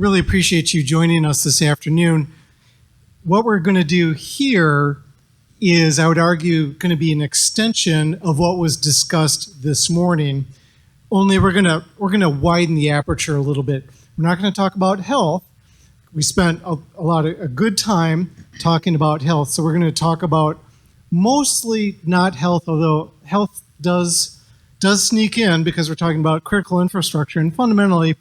really appreciate you joining us this afternoon. What we're going to do here is, I would argue, going to be an extension of what was discussed this morning. Only we're going to widen the aperture a little bit. We're not going to talk about health. We spent a good time talking about health, so we're going to talk about mostly not health, although health does sneak in because we're talking about critical infrastructure. And fundamentally,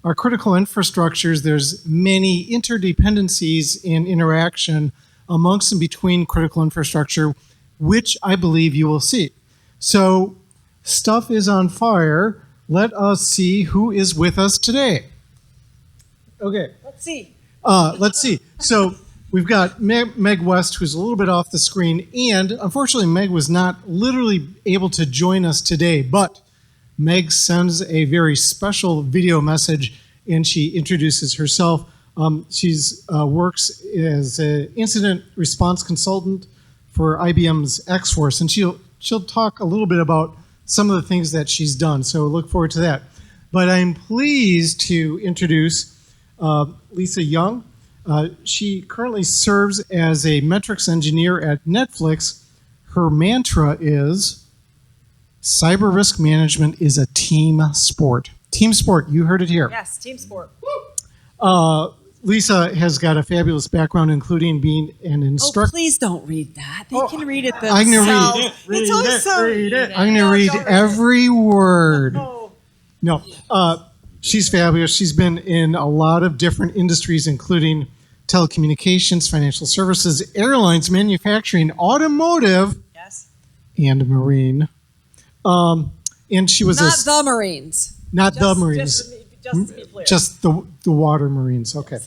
our critical infrastructures, there's many interdependencies and interaction amongst and between critical infrastructure, which I believe you will see. So stuff is on fire. Let us see who is with us today. Okay. Let's see. So we've got Meg West, who's a little bit off the screen, and unfortunately Meg was not literally able to join us today, but Meg sends a very special video message and she introduces herself. She works as an incident response consultant for IBM's X-Force, and she'll talk a little bit about some of the things that she's done, so look forward to that. But I'm pleased to introduce Lisa Young. She currently serves as a metrics engineer at Netflix. Her mantra is, cyber risk management is a team sport. Team sport, you heard it here. Yes, team sport. Lisa has got a fabulous background, including being an instructor. Oh, please don't read that. They can read it themselves. I'm going to read it. I'm going to read every word. No, she's fabulous. She's been in a lot of different industries, including telecommunications, financial services, airlines, manufacturing, automotive, yes, and marine. And she was not the Marines. Not the Marines. Just to be clear. Just the water Marines. Okay.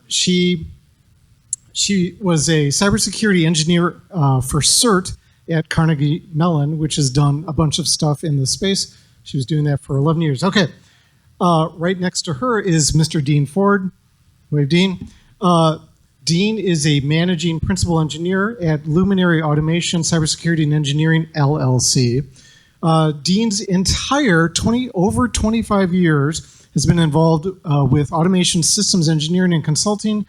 She was a cybersecurity engineer for CERT at Carnegie Mellon, which has done a bunch of stuff in the space. She was doing that for 11 years. Okay. Right next to her is Mr. Dean Ford. Wave, Dean. Dean is a managing principal engineer at Luminary Automation, Cybersecurity and Engineering, LLC. Dean's entire over 25 years has been involved with automation systems engineering and consulting.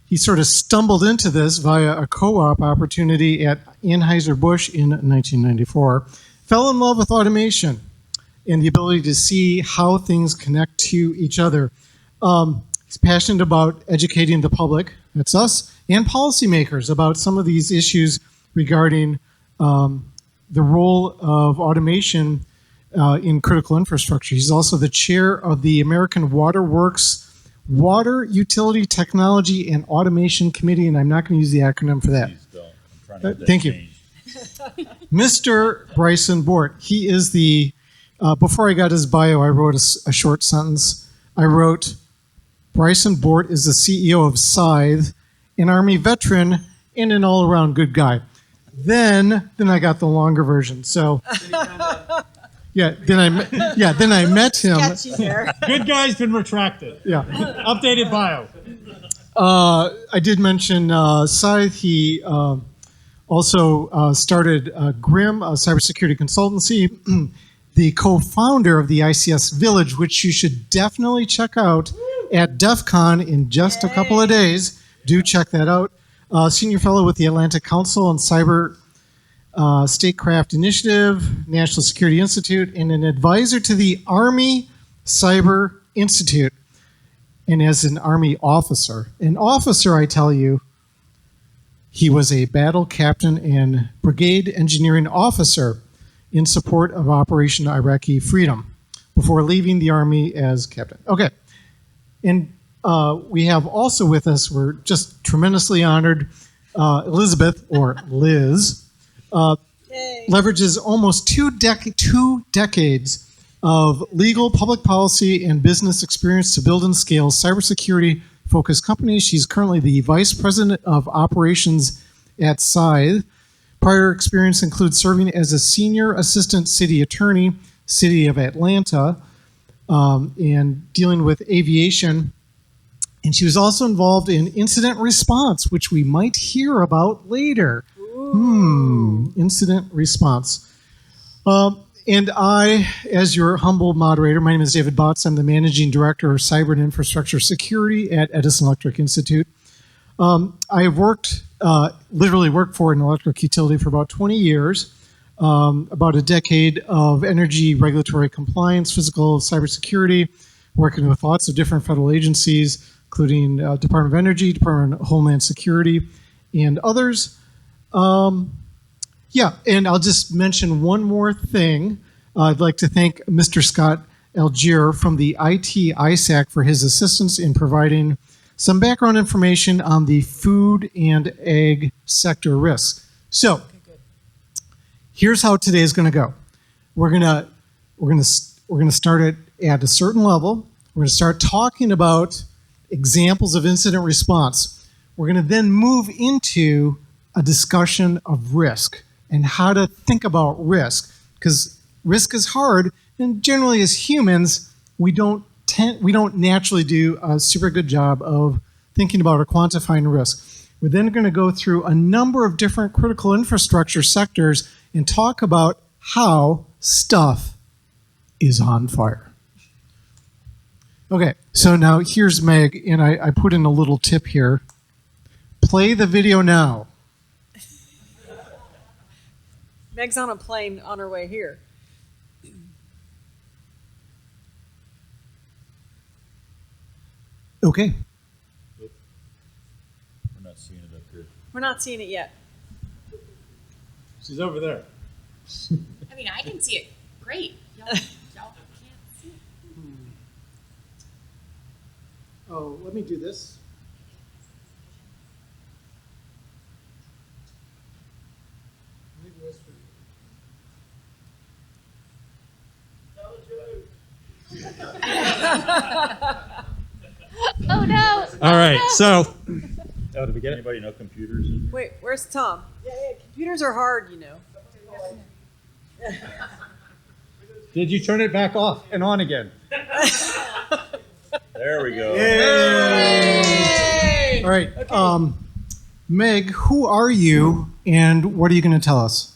He sort of stumbled into this via a co-op opportunity at Anheuser-Busch in 1994. Fell in love with automation and the ability to see how things connect to each other. He's passionate about educating the public, that's us, and policymakers about some of these issues regarding the role of automation in critical infrastructure. He's also the chair of the American Water Works Water Utility Technology and Automation Committee, and I'm not going to use the acronym for that. Thank you. Mr. Bryson Bort. He is the, before I got his bio, I wrote a short sentence. I wrote, Bryson Bort is the CEO of Scythe, an Army veteran, and an all-around good guy. Then I got the longer version. So, then I met him. Good guy's been retracted. Yeah. Updated bio. I did mention Scythe. He also started GRIM, a cybersecurity consultancy, the co-founder of the ICS Village, which you should definitely check out at DEF CON in just a couple of days. Do check that out. Senior fellow with the Atlantic Council and Cyber Statecraft Initiative, National Security Institute, and an advisor to the Army Cyber Institute. And as an Army officer, I tell you, he was a battle captain and brigade engineering officer in support of Operation Iraqi Freedom before leaving the Army as captain. Okay. And we have also with us, we're just tremendously honored, Elizabeth, or Liz, leverages almost two decades of legal, public policy, and business experience to build and scale cybersecurity-focused companies. She's currently the Vice President of Operations at Scythe. Prior experience includes serving as a Senior Assistant City Attorney, City of Atlanta, and dealing with aviation. And she was also involved in incident response, which we might hear about later. Incident response. And I, as your humble moderator, my name is David Batz. I'm the Managing Director of Cyber and Infrastructure Security at Edison Electric Institute. I literally worked for an electric utility for about 20 years, about a decade of energy regulatory compliance, physical cybersecurity, working with lots of different federal agencies, including Department of Energy, Department of Homeland Security, and others. Yeah, and I'll just mention one more thing. I'd like to thank Mr. Scott Algier from the IT ISAC for his assistance in providing some background information on the food and ag sector risks. So, here's how today is going to go. We're gonna start at a certain level. We're going to start talking about examples of incident response. We're going to then move into a discussion of risk and how to think about risk, because risk is hard, and generally as humans, we don't naturally do a super good job of thinking about or quantifying risk. We're then going to go through a number of different critical infrastructure sectors and talk about how stuff is on fire. Okay, so now here's Meg, and I put in a little tip here. Play the video now. Meg's on a plane on her way here. Okay. We're not seeing it up here. We're not seeing it yet. She's over there. I mean, I can see it great. Y'all can't see it. Oh, let me do this. Oh no! All right, so. Oh, did we get anybody know computers? Wait, where's Tom? Yeah, computers are hard, you know. Did you turn it back off and on again? There we go. Yay! All right. Meg, who are you and what are you going to tell us?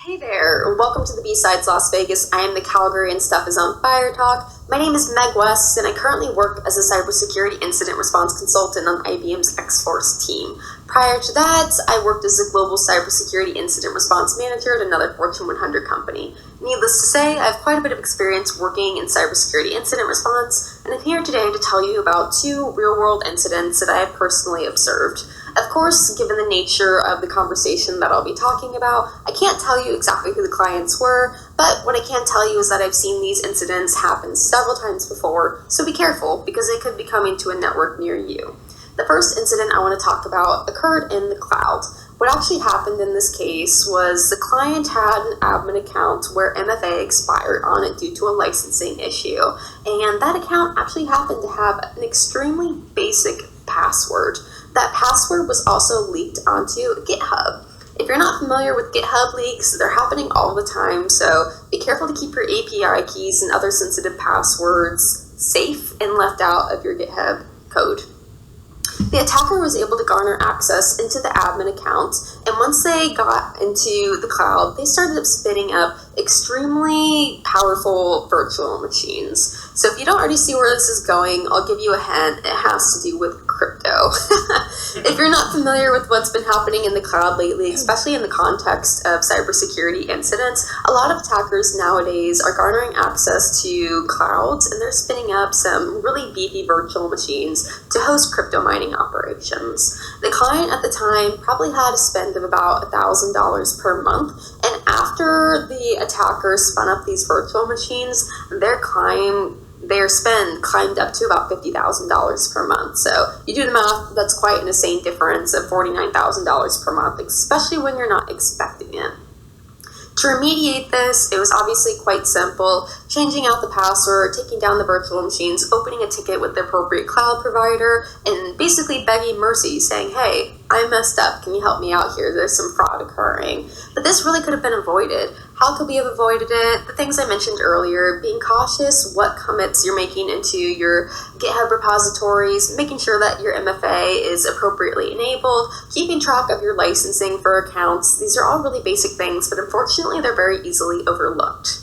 Hey there, welcome to the B-Sides Las Vegas. I am the Cavalry and Stuff is on Fire talk. My name is Meg West, and I currently work as a cybersecurity incident response consultant on IBM's X-Force team. Prior to that, I worked as a global cybersecurity incident response manager at another Fortune 100 company. Needless to say, I have quite a bit of experience working in cybersecurity incident response, and I'm here today to tell you about 2 real-world incidents that I have personally observed. Of course, given the nature of the conversation that I'll be talking about, I can't tell you exactly who the clients were, but what I can tell you is that I've seen these incidents happen several times before, so be careful because they could be coming to a network near you. The first incident I want to talk about occurred in the cloud. What actually happened in this case was the client had an admin account where MFA expired on it due to a licensing issue, and that account actually happened to have an extremely basic password. That password was also leaked onto GitHub. If you're not familiar with GitHub leaks, they're happening all the time, so be careful to keep your API keys and other sensitive passwords safe and left out of your GitHub code. The attacker was able to garner access into the admin account, and once they got into the cloud, they started spinning up extremely powerful virtual machines. So if you don't already see where this is going, I'll give you a hint. It has to do with crypto. If you're not familiar with what's been happening in the cloud lately, especially in the context of cybersecurity incidents, a lot of attackers nowadays are garnering access to clouds, and they're spinning up some really beefy virtual machines to host crypto mining operations. The client at the time probably had a spend of about $1,000 per month, and after the attackers spun up these virtual machines, their spend climbed up to about $50,000 per month. So you do the math, that's quite an insane difference of $49,000 per month, especially when you're not expecting it. To remediate this, it was obviously quite simple, changing out the password, taking down the virtual machines, opening a ticket with the appropriate cloud provider, and basically begging mercy, saying, hey, I messed up. Can you help me out here? There's some fraud occurring. But this really could have been avoided. How could we have avoided it? The things I mentioned earlier, being cautious, what commits you're making into your GitHub repositories, making sure that your MFA is appropriately enabled, keeping track of your licensing for accounts. These are all really basic things, but unfortunately they're very easily overlooked.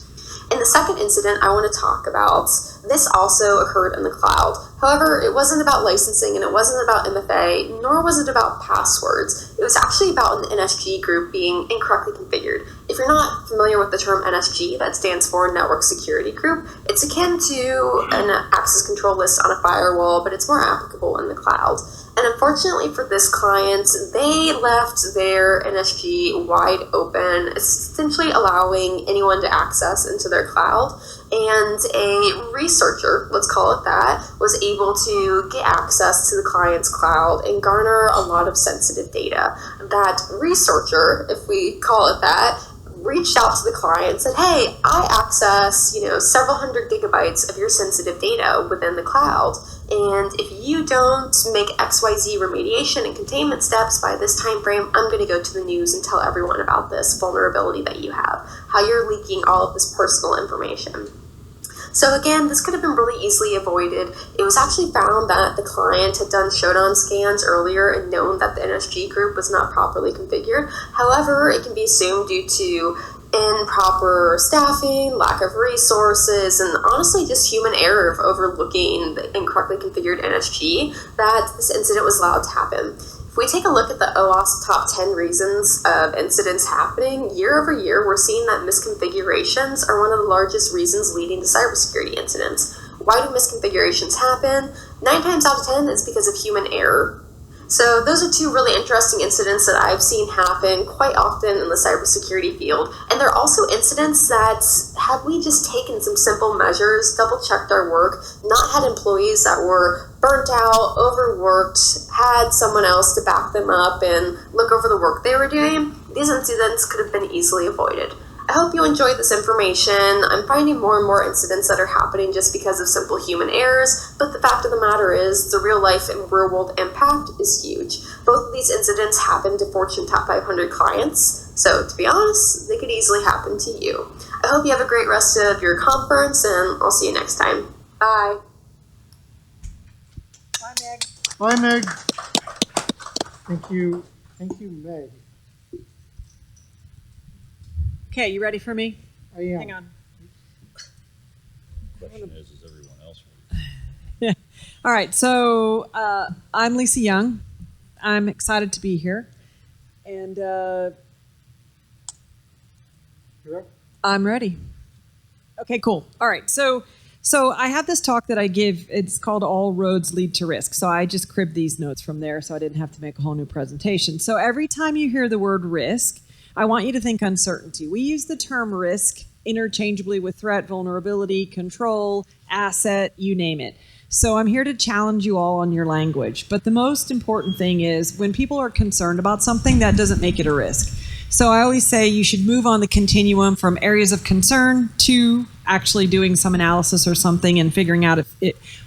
In the second incident I want to talk about, this also occurred in the cloud. However, it wasn't about licensing and it wasn't about MFA, nor was it about passwords. It was actually about an NSG group being incorrectly configured. If you're not familiar with the term NSG, that stands for Network Security Group. It's akin to an access control list on a firewall, but it's more applicable in the cloud. And unfortunately for this client, they left their NSG wide open, essentially allowing anyone to access into their cloud. And a researcher, let's call it that, was able to get access to the client's cloud and garner a lot of sensitive data. That researcher, if we call it that, reached out to the client and said, hey, I access, several hundred gigabytes of your sensitive data within the cloud. And if you don't make XYZ remediation and containment steps by this time frame, I'm going to go to the news and tell everyone about this vulnerability that you have, how you're leaking all of this personal information. So again, this could have been really easily avoided. It was actually found that the client had done showdown scans earlier and known that the NSG group was not properly configured. However, it can be assumed due to improper staffing, lack of resources, and honestly just human error of overlooking the incorrectly configured NSG that this incident was allowed to happen. If we take a look at the OWASP top 10 reasons of incidents happening, year over year, we're seeing that misconfigurations are one of the largest reasons leading to cybersecurity incidents. Why do misconfigurations happen? 9 times out of 10, it's because of human error. So those are two really interesting incidents that I've seen happen quite often in the cybersecurity field. And they're also incidents that, had we just taken some simple measures, double-checked our work, not had employees that were burnt out, overworked, had someone else to back them up and look over the work they were doing, these incidents could have been easily avoided. I hope you enjoyed this information. I'm finding more and more incidents that are happening just because of simple human errors, but the fact of the matter is the real life and real world impact is huge. Both of these incidents happened to Fortune Top 500 clients, so to be honest, they could easily happen to you. I hope you have a great rest of your conference, and I'll see you next time. Bye. Bye, Meg. Bye, Meg. Thank you, Meg. Okay, you ready for me? I am. Hang on. Question is everyone else ready? Yeah. All right, so I'm Lisa Young. I'm excited to be here. And You're up. I'm ready. Okay, cool. All right, so I have this talk that I give. It's called All Roads Lead to Risk. So I just cribbed these notes from there so I didn't have to make a whole new presentation. So every time you hear the word risk, I want you to think uncertainty. We use the term risk interchangeably with threat, vulnerability, control, asset, you name it. So I'm here to challenge you all on your language. But the most important thing is when people are concerned about something, that doesn't make it a risk. So I always say you should move on the continuum from areas of concern to actually doing some analysis or something and figuring out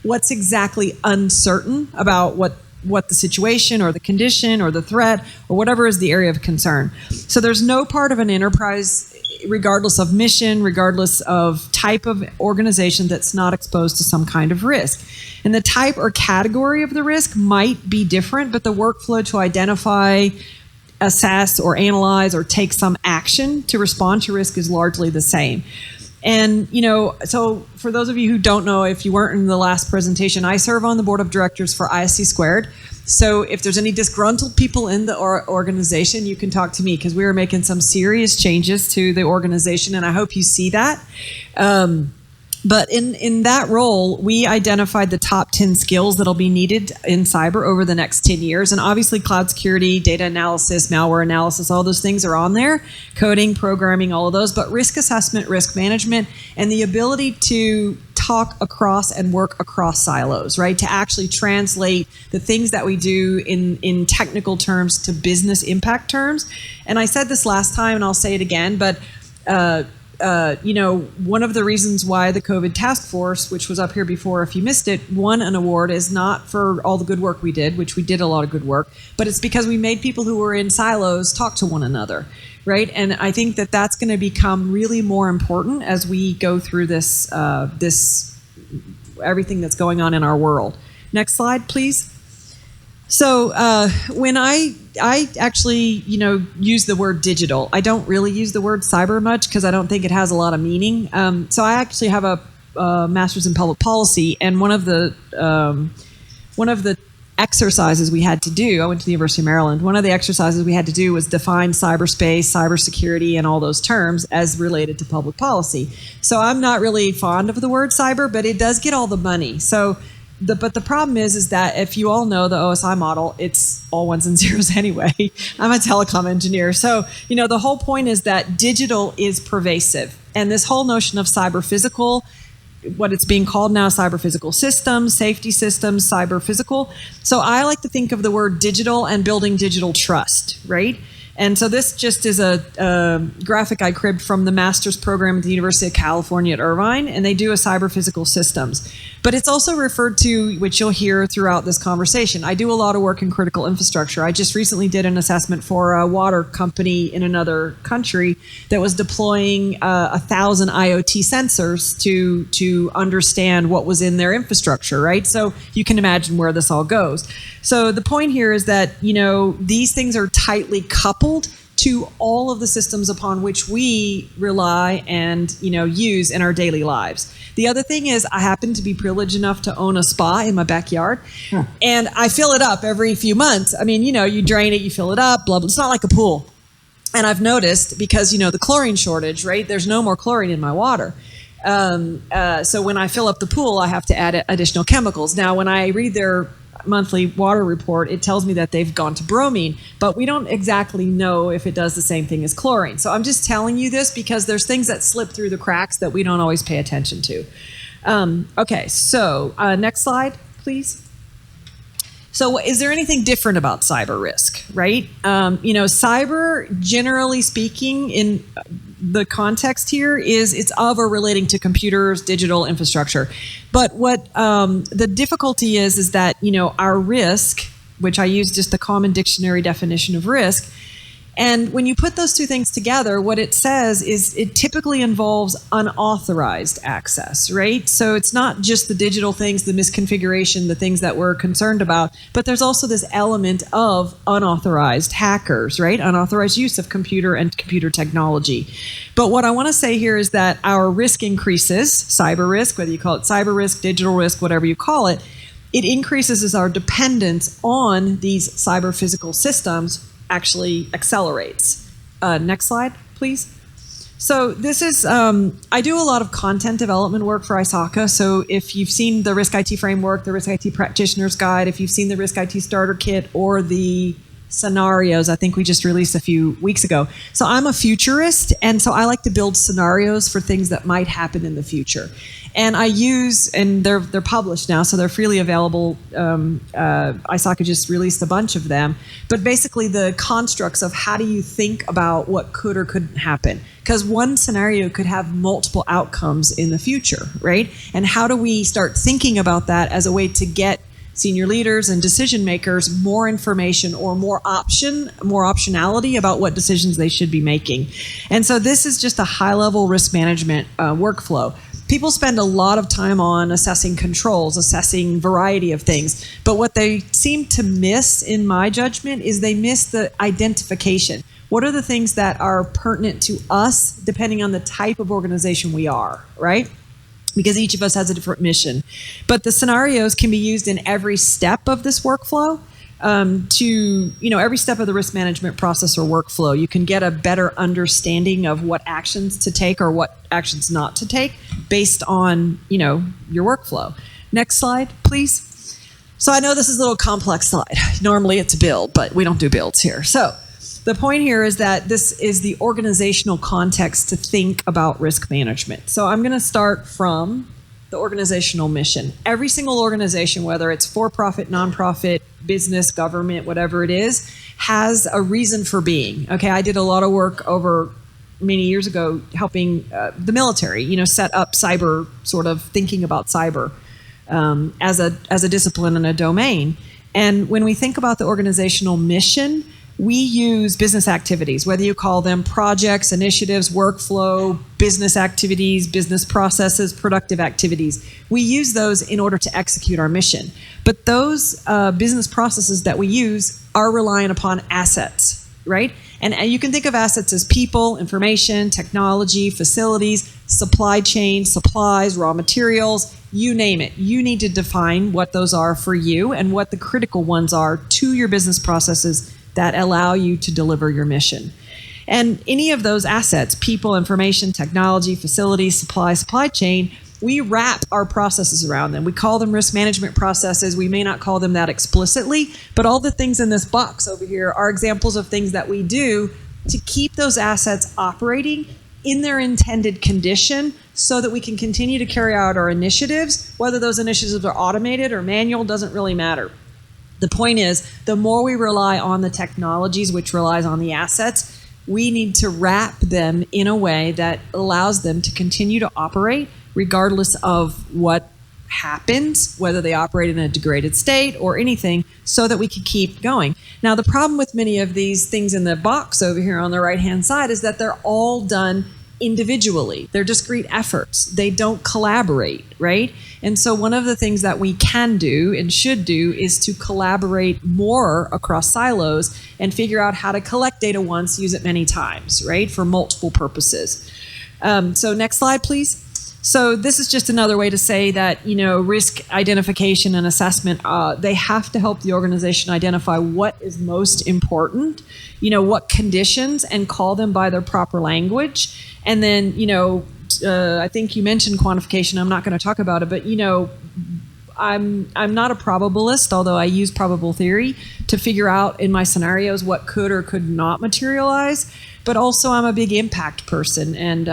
what's exactly uncertain about what the situation or the condition or the threat or whatever is the area of concern. So there's no part of an enterprise, regardless of mission, regardless of type of organization, that's not exposed to some kind of risk. And the type or category of the risk might be different, but the workflow to identify, assess, or analyze or take some action to respond to risk is largely the same. And, so for those of you who don't know, if you weren't in the last presentation, I serve on the board of directors for ISC Squared. So if there's any disgruntled people in the organization, you can talk to me because we are making some serious changes to the organization, and I hope you see that. But in that role, we identified the top 10 skills that'll be needed in cyber over the next 10 years. And obviously cloud security, data analysis, malware analysis, all those things are on there. Coding, programming, all of those. But risk assessment, risk management, and the ability to talk across and work across silos, right? To actually translate the things that we do in technical terms to business impact terms. And I said this last time, and I'll say it again, but one of the reasons why the COVID task force, which was up here before, if you missed it, won an award is not for all the good work we did, which we did a lot of good work, but it's because we made people who were in silos talk to one another, right? And I think that that's going to become really more important as we go through this, everything that's going on in our world. Next slide, please. So when I actually, use the word digital, I don't really use the word cyber much because I don't think it has a lot of meaning. So I actually have a master's in public policy, and one of the exercises we had to do, I went to the University of Maryland, one of the exercises we had to do was define cyberspace, cybersecurity, and all those terms as related to public policy. So I'm not really fond of the word cyber, but it does get all the money. So but the problem is that if you all know the OSI model, it's all ones and zeros anyway. I'm a telecom engineer. So, the whole point is that digital is pervasive. And this whole notion of cyber physical, what it's being called now, cyber physical systems, safety systems, cyber physical. So I like to think of the word digital and building digital trust, right? And so this just is a graphic I cribbed from the master's program at the University of California at Irvine, and they do a cyber physical systems. But it's also referred to, which you'll hear throughout this conversation. I do a lot of work in critical infrastructure. I just recently did an assessment for a water company in another country that was deploying 1,000 IoT sensors to understand what was in their infrastructure, right? So you can imagine where this all goes. So the point here is that, these things are tightly coupled to all of the systems upon which we rely and, use in our daily lives. The other thing is I happen to be privileged enough to own a spa in my backyard, and I fill it up every few months. I mean, you drain it, you fill it up, blah, blah. It's not like a pool. And I've noticed because, the chlorine shortage, right? There's no more chlorine in my water. So when I fill up the pool, I have to add additional chemicals. Now, when I read their monthly water report, it tells me that they've gone to bromine, but we don't exactly know if it does the same thing as chlorine. So I'm just telling you this because there's things that slip through the cracks that we don't always pay attention to. Okay, so next slide, please. So is there anything different about cyber risk, right? Cyber, generally speaking, in the context here is it's of or relating to computers, digital infrastructure. But what the difficulty is that, our risk, which I use just the common dictionary definition of risk, and when you put those two things together, what it says is it typically involves unauthorized access, right? So it's not just the digital things, the misconfiguration, the things that we're concerned about, but there's also this element of unauthorized hackers, right? Unauthorized use of computer and computer technology. But what I want to say here is that our risk increases, cyber risk, whether you call it cyber risk, digital risk, whatever you call it, it increases as our dependence on these cyber physical systems actually accelerates. Next slide, please. So this is, I do a lot of content development work for ISACA. So if you've seen the Risk IT Framework, the Risk IT Practitioner's Guide, if you've seen the Risk IT Starter Kit or the scenarios, I think we just released a few weeks ago. So I'm a futurist, and so I like to build scenarios for things that might happen in the future. And I use, and they're published now, so they're freely available. ISACA just released a bunch of them. But basically the constructs of how do you think about what could or couldn't happen? Because one scenario could have multiple outcomes in the future, right? And how do we start thinking about that as a way to get senior leaders and decision makers more information or more optionality about what decisions they should be making? And so this is just a high-level risk management workflow. People spend a lot of time on assessing controls, assessing variety of things, but what they seem to miss, in my judgment, is they miss the identification. What are the things that are pertinent to us depending on the type of organization we are, right? Because each of us has a different mission. But the scenarios can be used in every step of this workflow. Every step of the risk management process or workflow, you can get a better understanding of what actions to take or what actions not to take based on, your workflow. Next slide, please. So I know this is a little complex slide. Normally it's a build, but we don't do builds here. So the point here is that this is the organizational context to think about risk management. So I'm going to start from the organizational mission. Every single organization, whether it's for-profit, nonprofit, business, government, whatever it is, has a reason for being. Okay, I did a lot of work over many years ago helping the military, set up cyber, sort of thinking about cyber as a discipline and a domain. And when we think about the organizational mission, we use business activities, whether you call them projects, initiatives, workflow, business activities, business processes, productive activities. We use those in order to execute our mission. But those business processes that we use are reliant upon assets, right? And you can think of assets as people, information, technology, facilities, supply chain, supplies, raw materials, you name it. You need to define what those are for you and what the critical ones are to your business processes that allow you to deliver your mission. And any of those assets, people, information, technology, facilities, supply chain, we wrap our processes around them. We call them risk management processes. We may not call them that explicitly, but all the things in this box over here are examples of things that we do to keep those assets operating in their intended condition so that we can continue to carry out our initiatives. Whether those initiatives are automated or manual doesn't really matter. The point is, the more we rely on the technologies, which relies on the assets, we need to wrap them in a way that allows them to continue to operate regardless of what happens, whether they operate in a degraded state or anything, so that we can keep going. Now, the problem with many of these things in the box over here on the right-hand side is that they're all done individually. They're discrete efforts. They don't collaborate, right? And so one of the things that we can do and should do is to collaborate more across silos and figure out how to collect data once, use it many times, right? For multiple purposes. So next slide, please. So this is just another way to say that, risk identification and assessment, they have to help the organization identify what is most important, what conditions, and call them by their proper language. And then, I think you mentioned quantification. I'm not going to talk about it, but, I'm not a probabilist, although I use probable theory to figure out in my scenarios what could or could not materialize. But also I'm a big impact person, and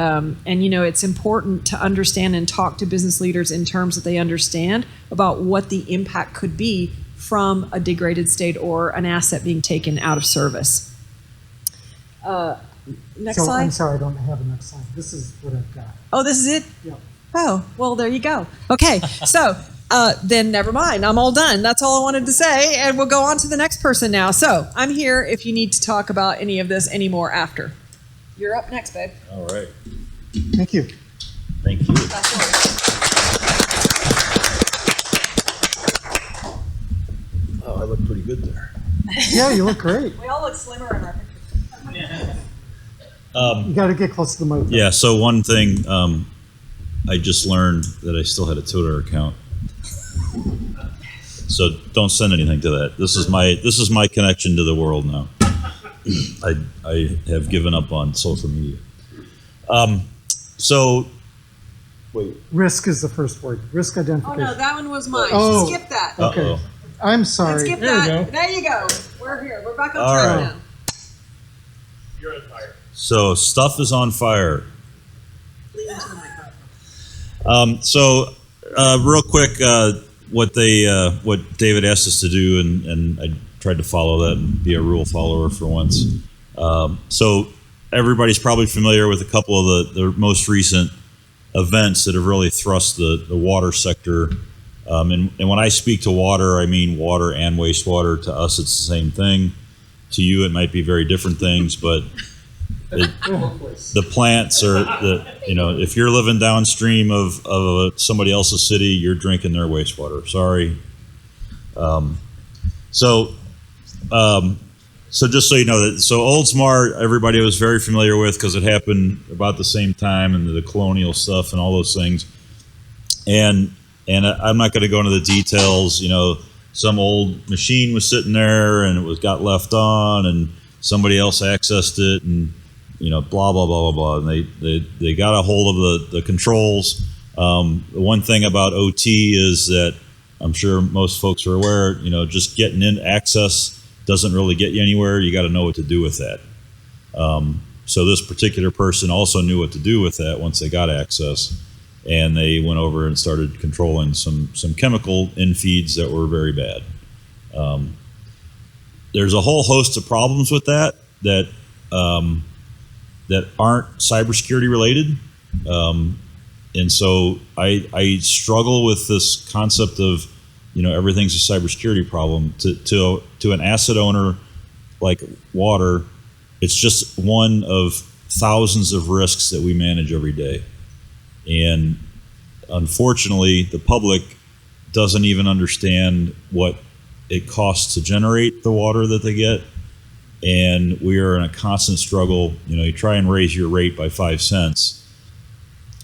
it's important to understand and talk to business leaders in terms that they understand about what the impact could be from a degraded state or an asset being taken out of service. Next slide. I'm sorry, I don't have a next slide. This is what I've got. Oh, this is it? Yeah. Oh, well, there you go. Okay, so then never mind. I'm all done. That's all I wanted to say, and we'll go on to the next person now. So I'm here if you need to talk about any of this anymore after. You're up next, babe. All right. Thank you. Thank you. That's yours. Oh, I look pretty good there. Yeah, you look great. We all look slimmer in our pictures. You got to get close to the mic. Yeah, so one thing, I just learned that I still had a Twitter account. So don't send anything to that. This is my connection to the world now. I have given up on social media. Wait. Risk is the first word. Risk Oh identification. no, that one was mine. Oh. Skip that. Okay. Uh-oh. I'm sorry. Skip There you that. go. There you go. We're here. We're back on All track right. now. You're on fire. So stuff is on fire. Lean into the microphone. Real quick, what David asked us to do, and I tried to follow that and be a rule follower for once. So everybody's probably familiar with a couple of the most recent events that have really thrust the water sector. And when I speak to water, I mean water and wastewater. To us, it's the same thing. To you, it might be very different things, but the plants are if you're living downstream of somebody else's city, you're drinking their wastewater. Sorry. So just so you know that, so Oldsmar, everybody was very familiar with because it happened about the same time, and the colonial stuff and all those things. And I'm not going to go into the details. Some old machine was sitting there and it got left on, and somebody else accessed it, and blah blah blah blah blah. And they got a hold of the controls. The one thing about OT is that I'm sure most folks are aware. Just getting in access doesn't really get you anywhere. You got to know what to do with that. So this particular person also knew what to do with that once they got access. And they went over and started controlling some chemical infeeds that were very bad. There's a whole host of problems with that that aren't cybersecurity related. And so I struggle with this concept of, everything's a cybersecurity problem. To an asset owner like water, it's just one of thousands of risks that we manage every day. And unfortunately, the public doesn't even understand what it costs to generate the water that they get. And we are in a constant struggle. You try and raise your rate by 5 cents,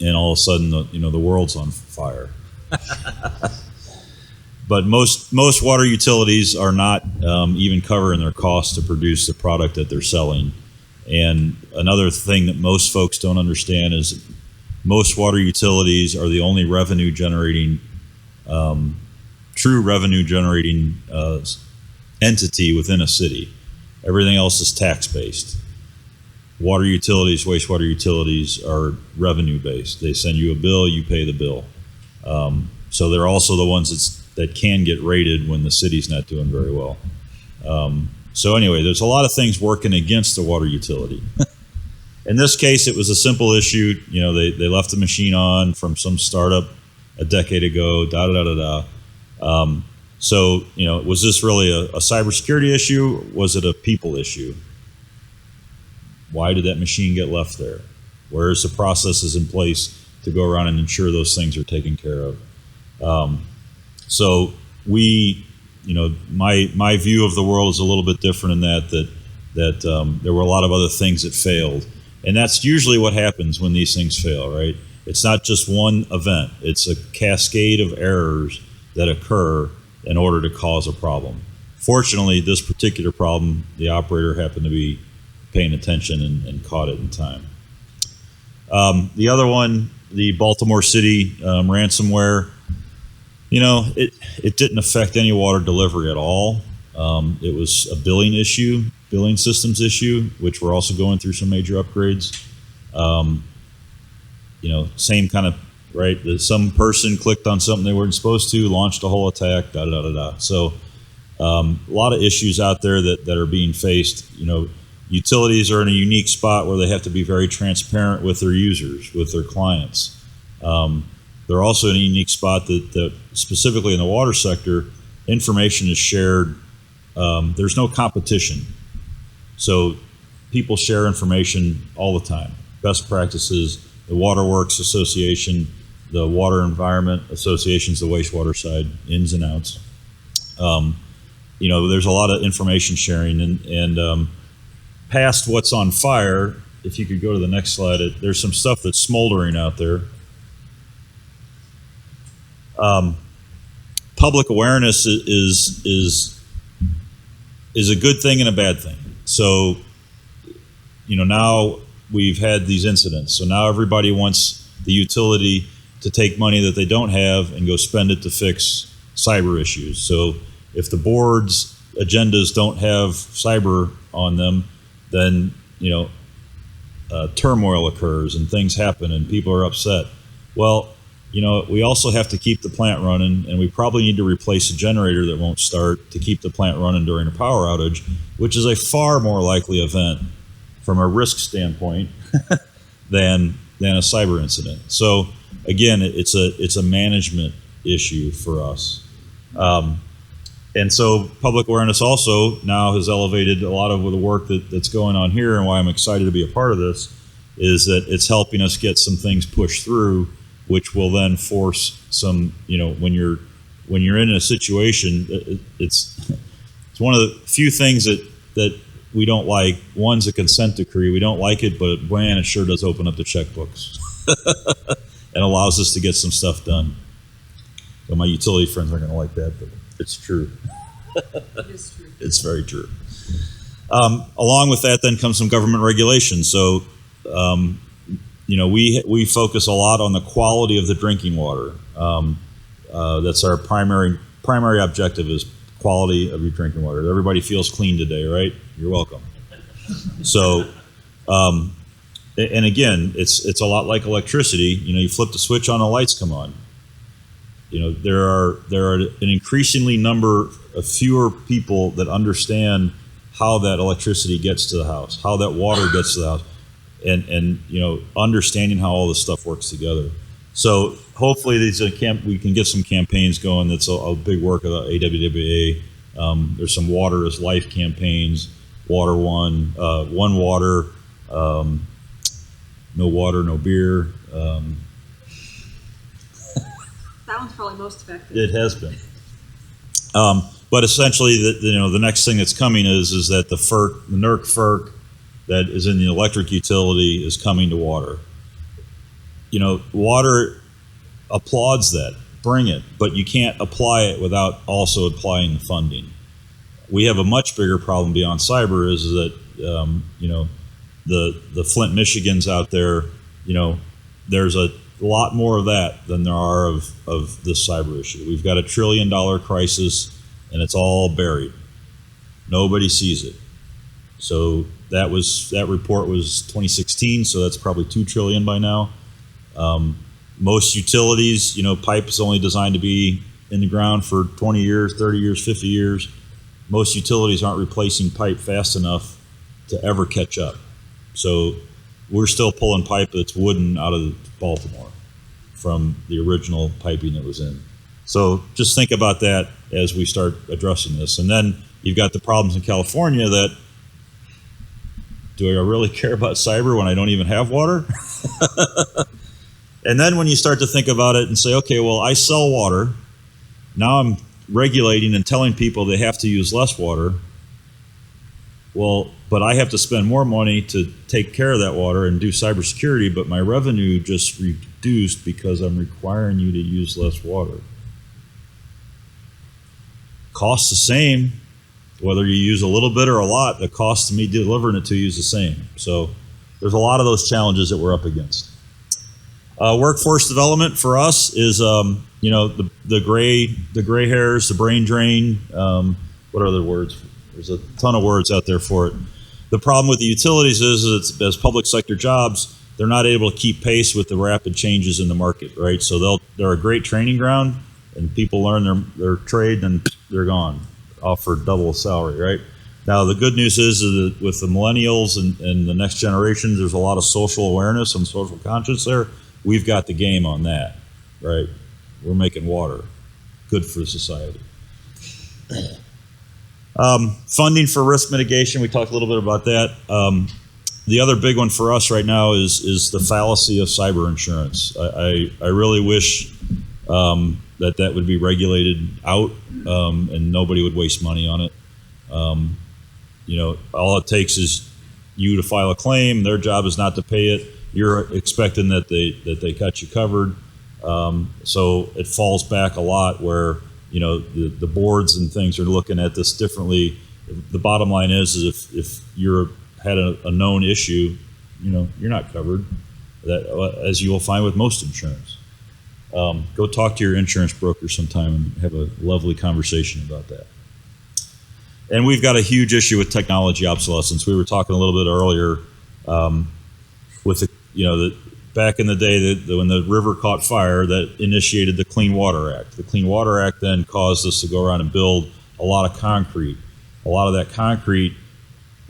and all of a sudden, the world's on fire. But most water utilities are not even covering their costs to produce the product that they're selling. And another thing that most folks don't understand is most water utilities are the only true revenue generating entity within a city. Everything else is tax based. Water utilities, wastewater utilities are revenue based. They send you a bill, you pay the bill. So they're also the ones that can get rated when the city's not doing very well. So anyway, there's a lot of things working against the water utility. In this case, it was a simple issue. They left the machine on from some startup a decade ago, So, was this really a cybersecurity issue? Was it a people issue? Why did that machine get left there? Where is the processes in place to go around and ensure those things are taken care of? So we, my view of the world is a little bit different in that there were a lot of other things that failed. And that's usually what happens when these things fail, right? It's not just one event. It's a cascade of errors that occur in order to cause a problem. Fortunately, this particular problem, the operator happened to be paying attention and caught it in time. The other one, the Baltimore City ransomware, it didn't affect any water delivery at all. It was a billing systems issue, which we're also going through some major upgrades. Same kind of, right? Some person clicked on something they weren't supposed to, launched a whole attack, So a lot of issues out there that are being faced. Utilities are in a unique spot where they have to be very transparent with their users, with their clients. They're also in a unique spot that specifically in the water sector, information is shared. There's no competition. So people share information all the time. Best practices, the Waterworks Association, the Water Environment Associations, the wastewater side, ins and outs. There's a lot of information sharing and past what's on fire, if you could go to the next slide, there's some stuff that's smoldering out there. Public awareness is a good thing and a bad thing. So, now we've had these incidents. So now everybody wants the utility to take money that they don't have and go spend it to fix cyber issues. So if the board's agendas don't have cyber on them, then turmoil occurs and things happen and people are upset. Well, we also have to keep the plant running, and we probably need to replace a generator that won't start to keep the plant running during a power outage, which is a far more likely event from a risk standpoint than a cyber incident. So again, it's a management issue for us. And so public awareness also now has elevated a lot of the work that's going on here, and why I'm excited to be a part of this is that it's helping us get some things pushed through, which will then force some, when you're in a situation, it's one of the few things that we don't like. One's a consent decree. We don't like it, but man, it sure does open up the checkbooks and allows us to get some stuff done. So my utility friends aren't going to like that, but it's true. It is true. It's very true. Along with that then comes some government regulation. So, we focus a lot on the quality of the drinking water. That's our primary objective is quality of your drinking water. Everybody feels clean today, right? You're welcome. So, and again, it's a lot like electricity. You flip the switch on, the lights come on. There are an increasingly number of fewer people that understand how that electricity gets to the house, how that water gets to the house. and understanding how all this stuff works together. So hopefully we can get some campaigns going. That's a big work of the AWWA. There's some water is life campaigns, water one water, no water, no beer. That one's probably most effective. It has been. But essentially, the next thing that's coming is that the NERC FERC that is in the electric utility is coming to water. Water applauds that. Bring it, but you can't apply it without also applying the funding. We have a much bigger problem beyond cyber is that the Flint, Michigans out there, there's a lot more of that than there are of this cyber issue. We've got $1 trillion crisis, and it's all buried. Nobody sees it. So that report was 2016, so that's probably $2 trillion by now. Most utilities, pipe is only designed to be in the ground for 20 years, 30 years, 50 years. Most utilities aren't replacing pipe fast enough to ever catch up. So we're still pulling pipe that's wooden out of Baltimore from the original piping that was in. So just think about that as we start addressing this. And then you've got the problems in California that, do I really care about cyber when I don't even have water? And then when you start to think about it and say, okay, well, I sell water. Now I'm regulating and telling people they have to use less water. Well, but I have to spend more money to take care of that water and do cybersecurity, but my revenue just reduced because I'm requiring you to use less water. Cost the same, whether you use a little bit or a lot, the cost of me delivering it to you is the same. So there's a lot of those challenges that we're up against. Workforce development for us is, the gray hairs, the brain drain. What are other words? There's a ton of words out there for it. The problem with the utilities is it's, as public sector jobs, they're not able to keep pace with the rapid changes in the market, right? So they're a great training ground, and people learn their trade, and they're gone, off for double salary, right? Now, the good news is that with the millennials and the next generation, there's a lot of social awareness and social conscience there. We've got the game on that, right? We're making water. Good for society. Funding for risk mitigation, we talked a little bit about that. The other big one for us right now is the fallacy of cyber insurance. I really wish that would be regulated out and nobody would waste money on it. All it takes is you to file a claim. Their job is not to pay it. You're expecting that they got you covered. So it falls back a lot where the boards and things are looking at this differently. The bottom line is if you're had a known issue, you're not covered. That, as you will find with most insurance. Go talk to your insurance broker sometime and have a lovely conversation about that. And we've got a huge issue with technology obsolescence. We were talking a little bit earlier with back in the day when the river caught fire, that initiated the Clean Water Act. The Clean Water Act then caused us to go around and build a lot of concrete. A lot of that concrete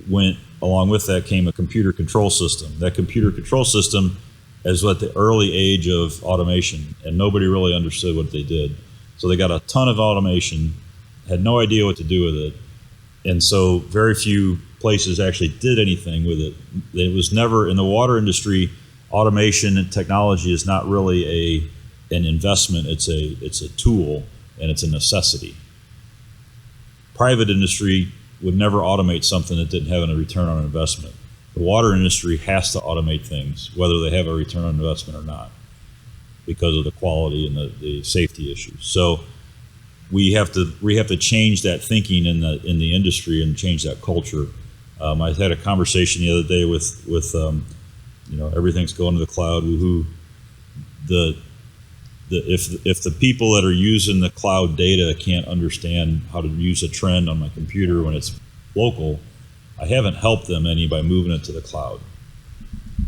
went, along with that came a computer control system. That computer control system is at the early age of automation, and nobody really understood what they did. So they got a ton of automation, had no idea what to do with it, and so very few places actually did anything with it. It was never, in the water industry, automation and technology is not really an investment, it's a tool, and it's a necessity. Private industry would never automate something that didn't have a return on investment. The water industry has to automate things, whether they have a return on investment or not, because of the quality and the safety issues. So we have to change that thinking in the industry and change that culture. I had a conversation the other day with everything's going to the cloud. Woohoo! If the people that are using the cloud data can't understand how to use a trend on my computer when it's local, I haven't helped them any by moving it to the cloud.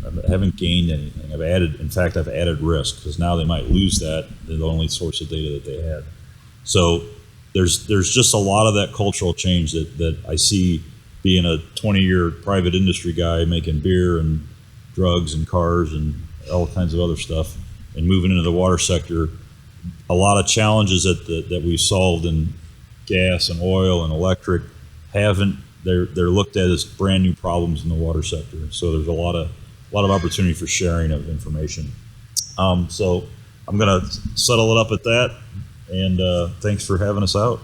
I haven't gained anything. I've added risk, because now they might lose that, the only source of data that they had. So there's just a lot of that cultural change that I see, being a 20-year private industry guy making beer and drugs and cars and all kinds of other stuff, and moving into the water sector. A lot of challenges that we've solved in gas and oil and electric they're looked at as brand new problems in the water sector. So there's a lot of opportunity for sharing of information. So I'm going to settle it up at that, and thanks for having us out.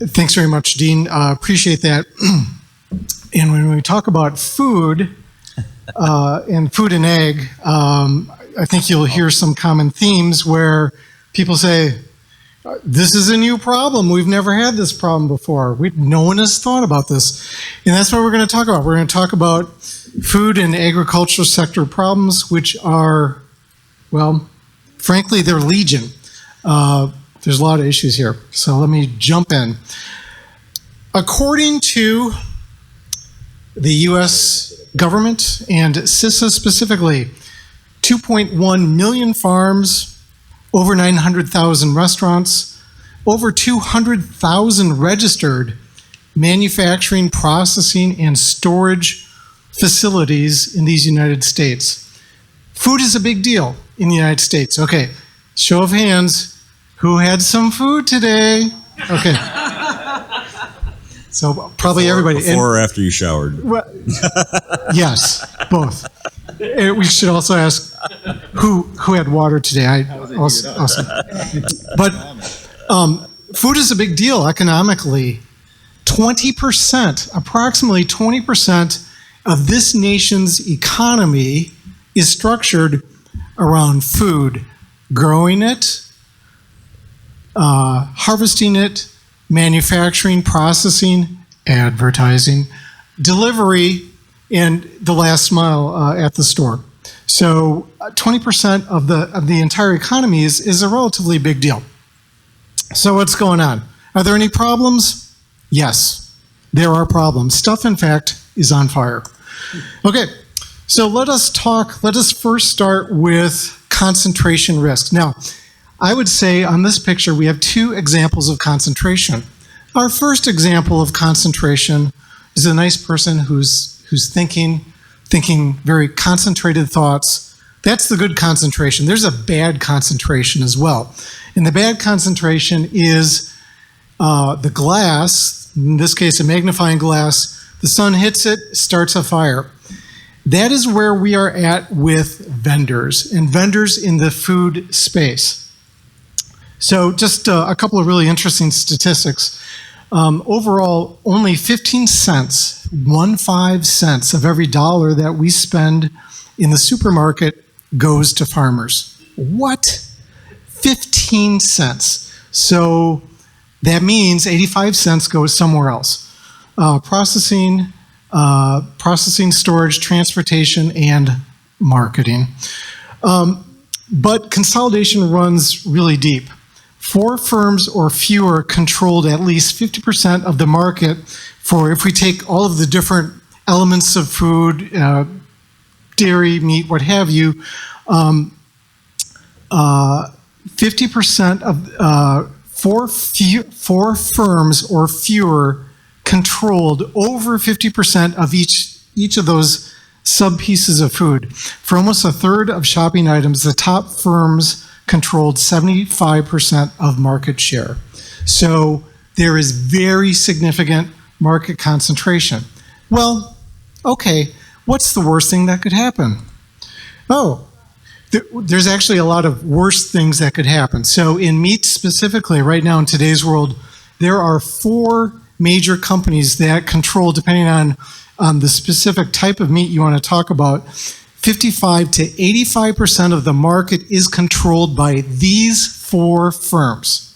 Thanks very much, Dean. Appreciate that. And when we talk about food and food and ag, I think you'll hear some common themes where people say, this is a new problem. We've never had this problem before. No one has thought about this. And that's what we're going to talk about. We're going to talk about food and agriculture sector problems, which are, well, frankly, they're legion. There's a lot of issues here. So let me jump in. According to the U.S. government and CISA specifically, 2.1 million farms, over 900,000 restaurants, over 200,000 registered manufacturing, processing, and storage facilities in these United States. Food is a big deal in the United States. Okay, show of hands. Who had some food today? Okay. So probably everybody. Before or after you showered? Well, yes, both. We should also ask who had water today. Awesome. But food is a big deal economically. 20%, approximately 20% of this nation's economy is structured around food, growing it, harvesting it, manufacturing, processing, advertising, delivery, and the last mile at the store. So 20% of the entire economy is a relatively big deal. So what's going on? Are there any problems? Yes, there are problems. Stuff, in fact, is on fire. Okay, so let us first start with concentration risk. Now, I would say on this picture we have two examples of concentration. Our first example of concentration is a nice person who's thinking very concentrated thoughts. That's the good concentration. There's a bad concentration as well. And the bad concentration is the glass, in this case a magnifying glass, the sun hits it, starts a fire. That is where we are at with vendors, and vendors in the food space. So just a couple of really interesting statistics. Overall, only 15 cents of every dollar that we spend in the supermarket goes to farmers. What? 15 cents. So that means 85 cents goes somewhere else. Processing, storage, transportation, and marketing. But consolidation runs really deep. 4 firms or fewer controlled at least 50% of the market for, if we take all of the different elements of food, dairy, meat, what have you, 50% of 4 firms or fewer controlled over 50% of each of those sub pieces of food. For almost a third of shopping items, the top firms controlled 75% of market share. So there is very significant market concentration. Well, okay, what's the worst thing that could happen? Oh, there's actually a lot of worse things that could happen. So in meat specifically, right now in today's world, there are 4 major companies that control, depending on the specific type of meat you want to talk about, 55 to 85% of the market is controlled by these 4 firms.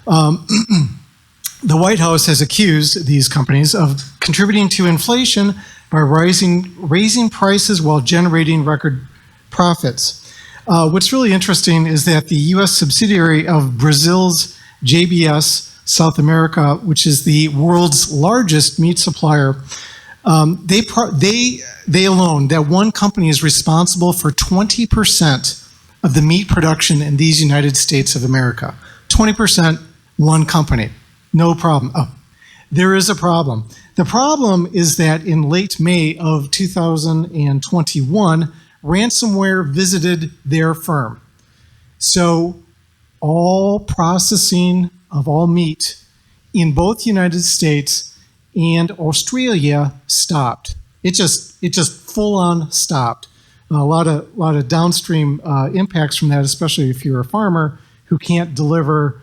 The White House has accused these companies of contributing to inflation by raising prices while generating record profits. What's really interesting is that the U.S. subsidiary of Brazil's JBS South America, which is the world's largest meat supplier, they alone, that one company is responsible for 20% of the meat production in these United States of America. 20%, one company. No problem. Oh, there is a problem. The problem is that in late May of 2021, ransomware visited their firm. So all processing of all meat in both the United States and Australia stopped. It just full on stopped. A lot of downstream impacts from that, especially if you're a farmer who can't deliver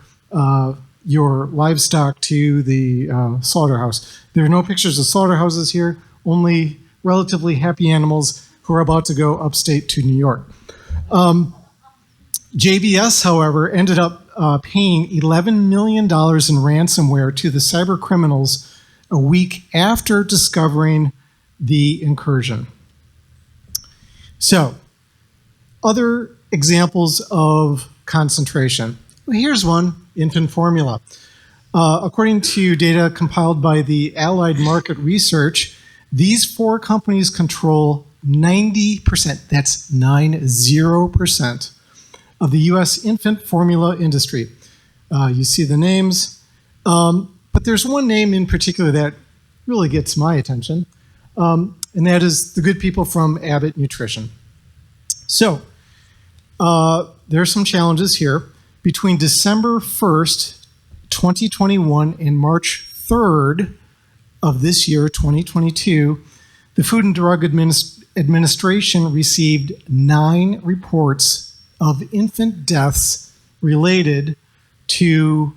your livestock to the slaughterhouse. There are no pictures of slaughterhouses here, only relatively happy animals who are about to go upstate to New York. JBS, however, ended up paying $11 million in ransomware to the cyber criminals a week after discovering the incursion. So, other examples of concentration. Well, here's one, infant formula. According to data compiled by the Allied Market Research, these 4 companies control 90%, that's 90%, of the U.S. infant formula industry. You see the names, but there's one name in particular that really gets my attention, and that is the good people from Abbott Nutrition. So, there are some challenges here. Between December 1st, 2021 and March 3rd of this year, 2022, the Food and Drug Administration received 9 reports of infant deaths related to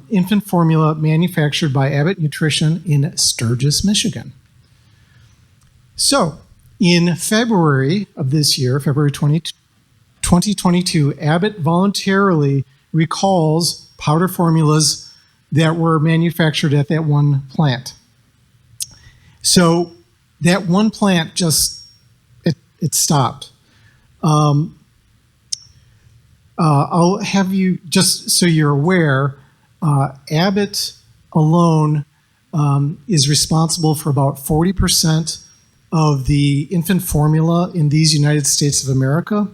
infant formula manufactured by Abbott Nutrition in Sturgis, Michigan. So, in February of this year, February 2022, Abbott voluntarily recalls powder formulas that were manufactured at that one plant. So that one plant just, it stopped. I'll have you, just so you're aware, Abbott alone is responsible for about 40% of the infant formula in these United States of America.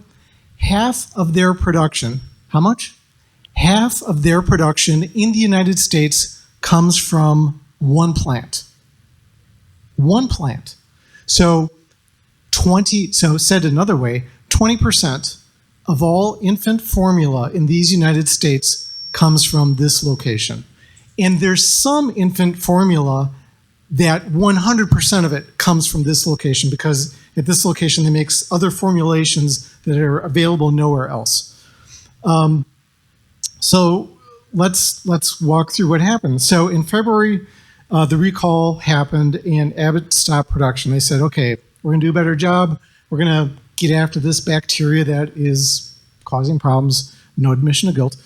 Half of their production, how much? Half of their production in the United States comes from one plant. One plant. So said another way, 20% of all infant formula in these United States comes from this location. And there's some infant formula that 100% of it comes from this location, because at this location they make other formulations that are available nowhere else. So let's walk through what happened. So in February, the recall happened and Abbott stopped production. They said, okay, we're gonna do a better job. We're gonna get after this bacteria that is causing problems, no admission of guilt.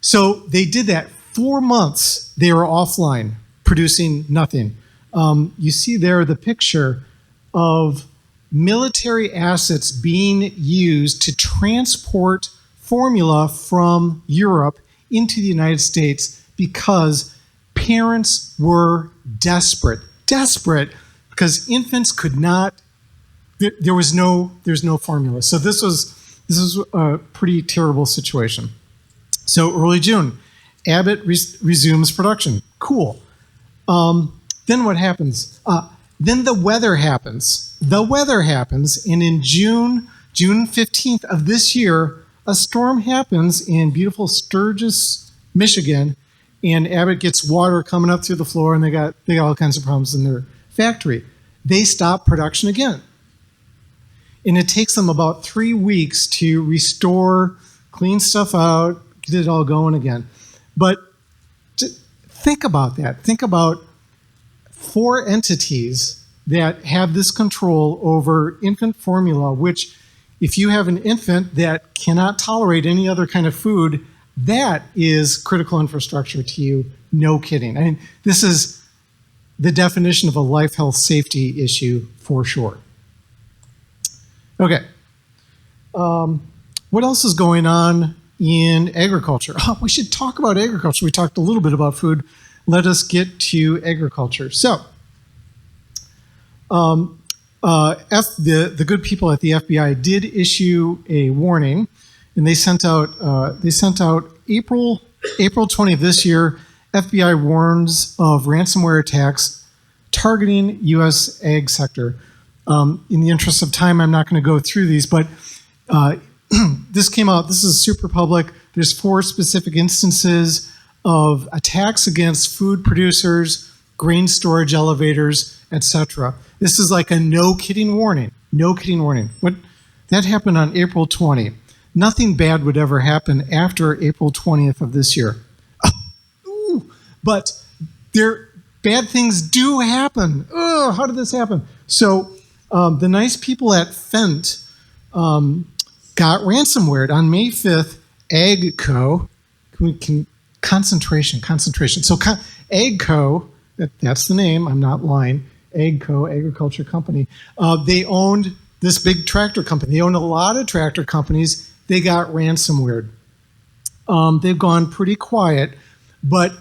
So they did that. 4 months they were offline, producing nothing. You see there the picture of military assets being used to transport formula from Europe into the United States because parents were desperate because infants could not, there's no formula. So this was a pretty terrible situation. So early June, Abbott resumes production. Cool. Then what happens? Then the weather happens. And in June 15th of this year, a storm happens in beautiful Sturgis, Michigan, and Abbott gets water coming up through the floor, and they got all kinds of problems in their factory. They stop production again. And it takes them about 3 weeks to restore, clean stuff out, get it all going again. But think about that. Think about 4 entities that have this control over infant formula, which if you have an infant that cannot tolerate any other kind of food, that is critical infrastructure to you, no kidding. I mean, this is the definition of a life, health, safety issue for sure. Okay. What else is going on in agriculture? Oh, we should talk about agriculture. We talked a little bit about food. Let us get to agriculture. So, the good people at the FBI did issue a warning, and they sent out April 20th this year FBI warns of ransomware attacks targeting U.S. ag sector. In the interest of time, I'm not going to go through these, but this came out. This is super public. There's 4 specific instances of attacks against food producers, grain storage elevators, etc. This is like a no kidding warning. No kidding warning. That happened on April 20. Nothing bad would ever happen after April 20th of this year. But bad things do happen. How did this happen? So the nice people at Fent got ransomware on May 5th. AgCo, concentration. So AgCo, that's the name. I'm not lying. AgCo, agriculture company. They owned this big tractor company. They owned a lot of tractor companies. They got ransomware. They've gone pretty quiet, but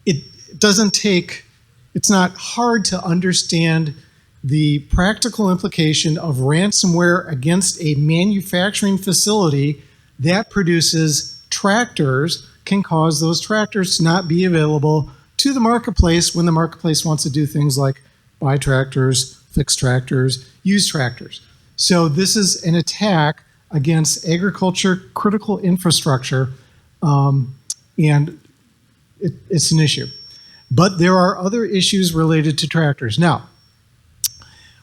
it's not hard to understand the practical implication of ransomware against a manufacturing facility that produces tractors, can cause those tractors to not be available to the marketplace when the marketplace wants to do things like buy tractors, fix tractors, use tractors. So this is an attack against agriculture critical infrastructure, and it's an issue. But there are other issues related to tractors. Now,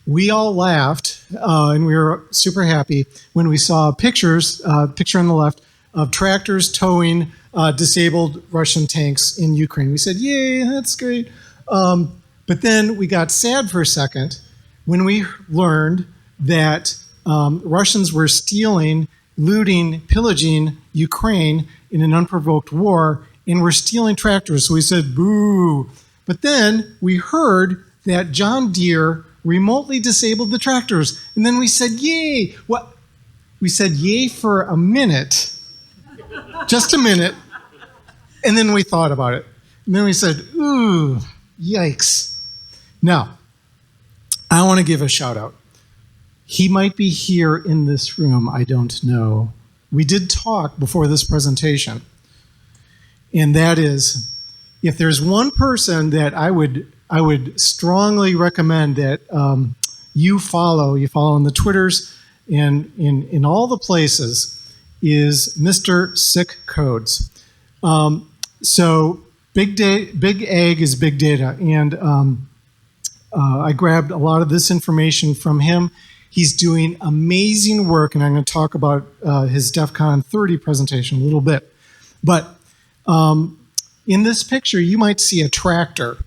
we all laughed and we were super happy when we saw picture on the left of tractors towing disabled Russian tanks in Ukraine. We said, yay, that's great. But then we got sad for a second when we learned that Russians were stealing, looting, pillaging Ukraine in an unprovoked war, and were stealing tractors. So we said, boo. But then we heard that John Deere remotely disabled the tractors. And then we said, yay. What? We said yay for a minute, just a minute. And then we thought about it. And then we said, ooh, yikes. Now, I want to give a shout out. He might be here in this room. I don't know. We did talk before this presentation. And that is, if there's one person that I would strongly recommend that you follow on the Twitters and in all the places, is Mr. Sick Codes. So big ag is big data, and I grabbed a lot of this information from him. He's doing amazing work, and I'm going to talk about his DEF CON 30 presentation a little bit. But in this picture, you might see a tractor.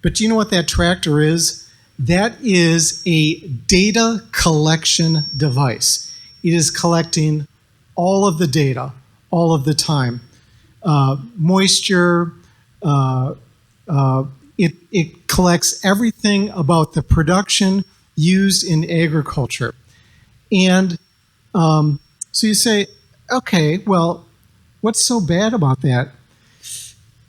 But do you know what that tractor is? That is a data collection device. It is collecting all of the data, all of the time. Moisture, it collects everything about the production used in agriculture. And so you say, okay, well, what's so bad about that?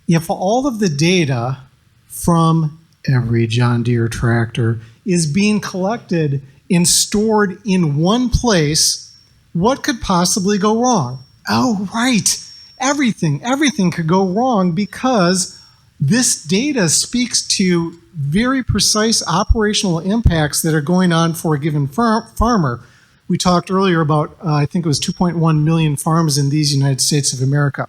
If all of the data from every John Deere tractor is being collected and stored in one place, what could possibly go wrong? Oh, right. Everything could go wrong because this data speaks to very precise operational impacts that are going on for a given farmer. We talked earlier about, I think it was 2.1 million farms in these United States of America.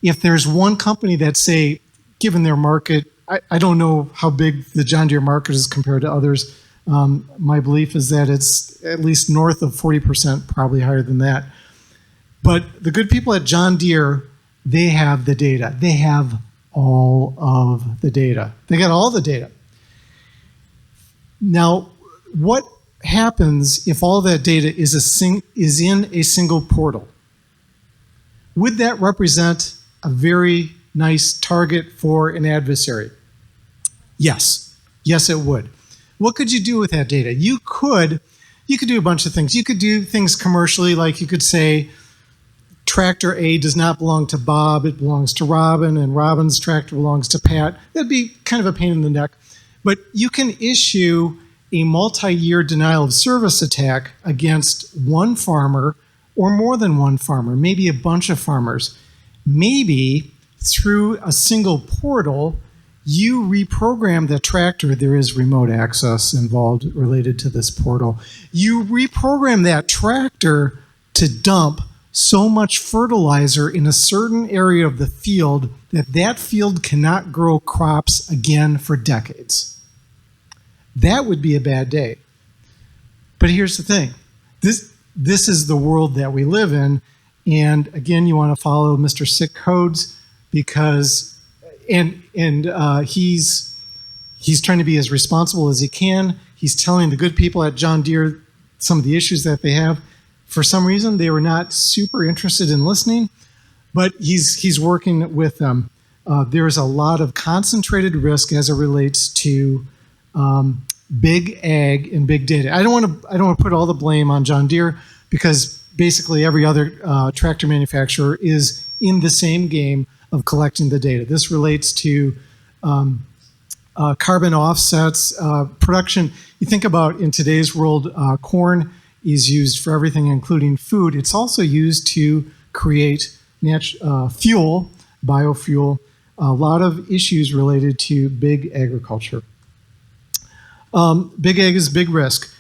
If there's one company that, say, given their market, I don't know how big the John Deere market is compared to others. My belief is that it's at least north of 40%, probably higher than that. But the good people at John Deere, they have the data. They have all of the data. They got all the data. Now, what happens if all that data is in a single portal? Would that represent a very nice target for an adversary? Yes. Yes, it would. What could you do with that data? You could do a bunch of things. You could do things commercially, like you could say, Tractor A does not belong to Bob, it belongs to Robin, and Robin's tractor belongs to Pat. That'd be kind of a pain in the neck. But you can issue a multi-year denial of service attack against one farmer or more than one farmer, maybe a bunch of farmers. Maybe through a single portal, you reprogram the tractor. There is remote access involved related to this portal. You reprogram that tractor to dump so much fertilizer in a certain area of the field that that field cannot grow crops again for decades. That would be a bad day. But here's the thing. This is the world that we live in. And again, you want to follow Mr. Sick Codes because, he's trying to be as responsible as he can. He's telling the good people at John Deere some of the issues that they have. For some reason, they were not super interested in listening, but he's working with them. There's a lot of concentrated risk as it relates to big ag and big data. I don't want to put all the blame on John Deere because basically every other tractor manufacturer is in the same game of collecting the data. This relates to carbon offsets, production. You think about in today's world, corn is used for everything, including food. It's also used to create fuel, biofuel, a lot of issues related to big agriculture. Big ag is big risk.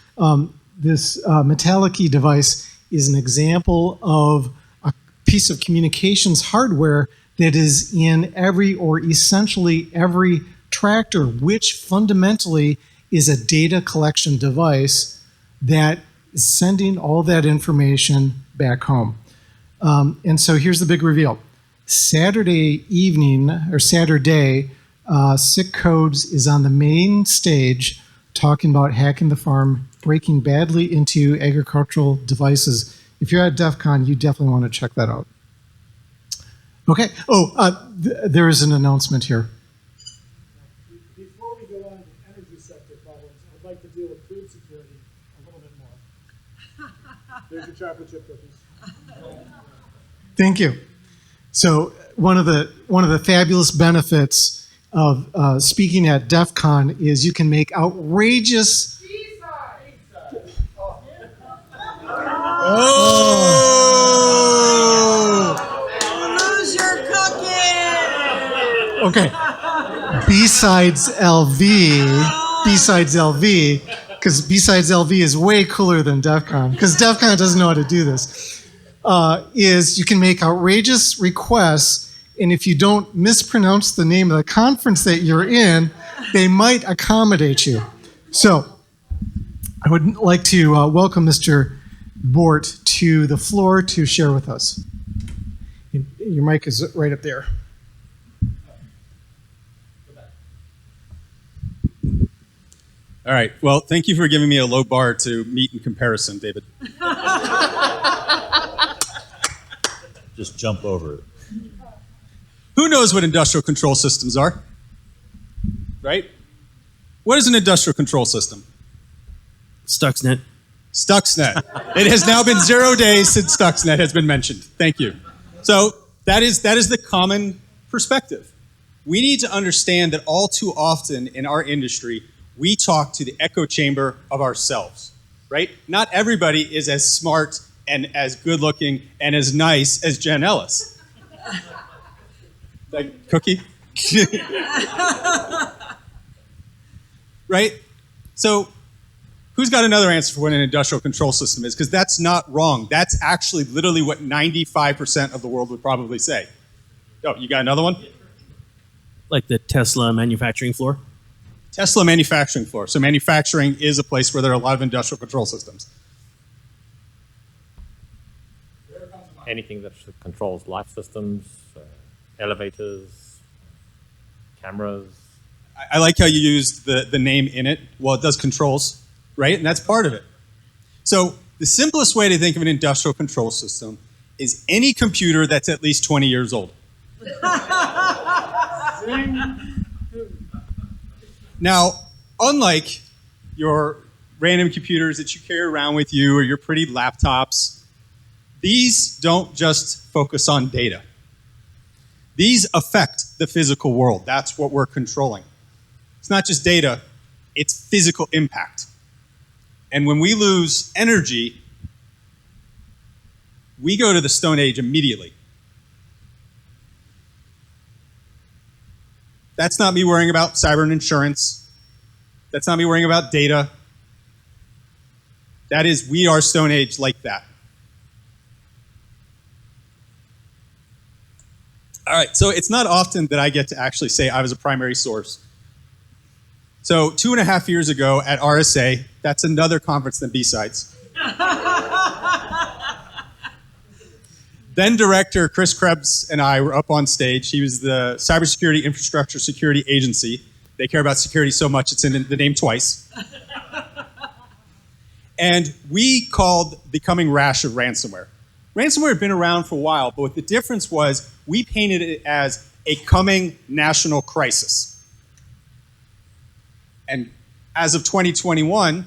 This Metallic-y device is an example of a piece of communications hardware that is in every or essentially every tractor, which fundamentally is a data collection device that is sending all that information back home. And so here's the big reveal. Saturday evening, or Saturday, Sick Codes is on the main stage talking about hacking the farm, breaking badly into agricultural devices. If you're at DEF CON, you definitely want to check that out. Okay. There is an announcement here. Before we go on to energy sector problems, I'd like to deal with food security a little bit more. There's your chocolate chip cookies. Thank you. So one of the fabulous benefits of speaking at DEF CON is you can make outrageous. Lose your cookie. Okay. BSidesLV, because BSidesLV is way cooler than DEF CON, because DEF CON doesn't know how to do this, is you can make outrageous requests, and if you don't mispronounce the name of the conference that you're in, they might accommodate you. So I would like to welcome Mr. Bort to the floor to share with us. Your mic is right up there. All right. Well, thank you for giving me a low bar to meet in comparison, David. Just jump over it. Who knows what industrial control systems are? Right? What is an industrial control system? Stuxnet. Stuxnet. It has now been 0 days since Stuxnet has been mentioned. Thank you. So that is the common perspective. We need to understand that all too often in our industry, we talk to the echo chamber of ourselves, right? Not everybody is as smart and as good looking and as nice as Jen Ellis. Like cookie? Right? So who's got another answer for what an industrial control system is? Because that's not wrong. That's actually literally what 95% of the world would probably say. Oh, you got another one? Like the Tesla manufacturing floor? Tesla manufacturing floor. So manufacturing is a place where there are a lot of industrial control systems. Anything that controls light systems, elevators, cameras. I like how you used the name in it. Well, it does controls, right? And that's part of it. So the simplest way to think of an industrial control system is any computer that's at least 20 years old. Now, unlike your random computers that you carry around with you or your pretty laptops, these don't just focus on data. These affect the physical world. That's what we're controlling. It's not just data, it's physical impact. And when we lose energy, we go to the Stone Age immediately. That's not me worrying about cyber and insurance. That's not me worrying about data. That is, we are Stone Age like that. All right, so it's not often that I get to actually say I was a primary source. So 2.5 years ago at RSA, that's another conference than BSides. Then director Chris Krebs and I were up on stage. He was the Cybersecurity Infrastructure Security Agency. They care about security so much it's in the name twice. And we called the coming rash of ransomware. Ransomware had been around for a while, but what the difference was, we painted it as a coming national crisis. And as of 2021,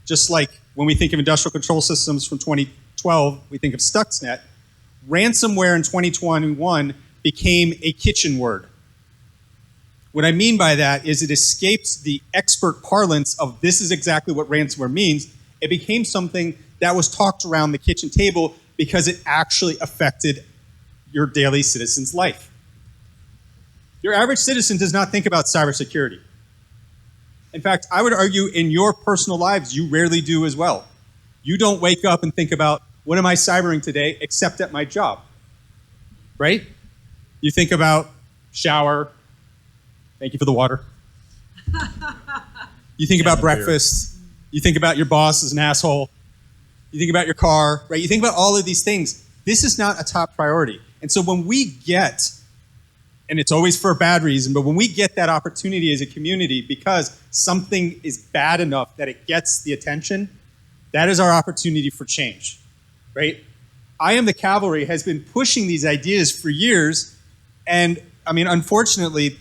just like when we think of industrial control systems from 2012, we think of Stuxnet, ransomware in 2021 became a kitchen word. What I mean by that is it escapes the expert parlance of this is exactly what ransomware means. It became something that was talked around the kitchen table because it actually affected your daily citizen's life. Your average citizen does not think about cybersecurity. In fact, I would argue in your personal lives, you rarely do as well. You don't wake up and think about, what am I cybering today, except at my job, right? You think about shower, thank you for the water. You think about breakfast. You think about your boss as an asshole. You think about your car, right? You think about all of these things. This is not a top priority. And so when we get, and it's always for a bad reason, but when we get that opportunity as a community because something is bad enough that it gets the attention, that is our opportunity for change, right? I Am The Cavalry has been pushing these ideas for years, and I mean, unfortunately,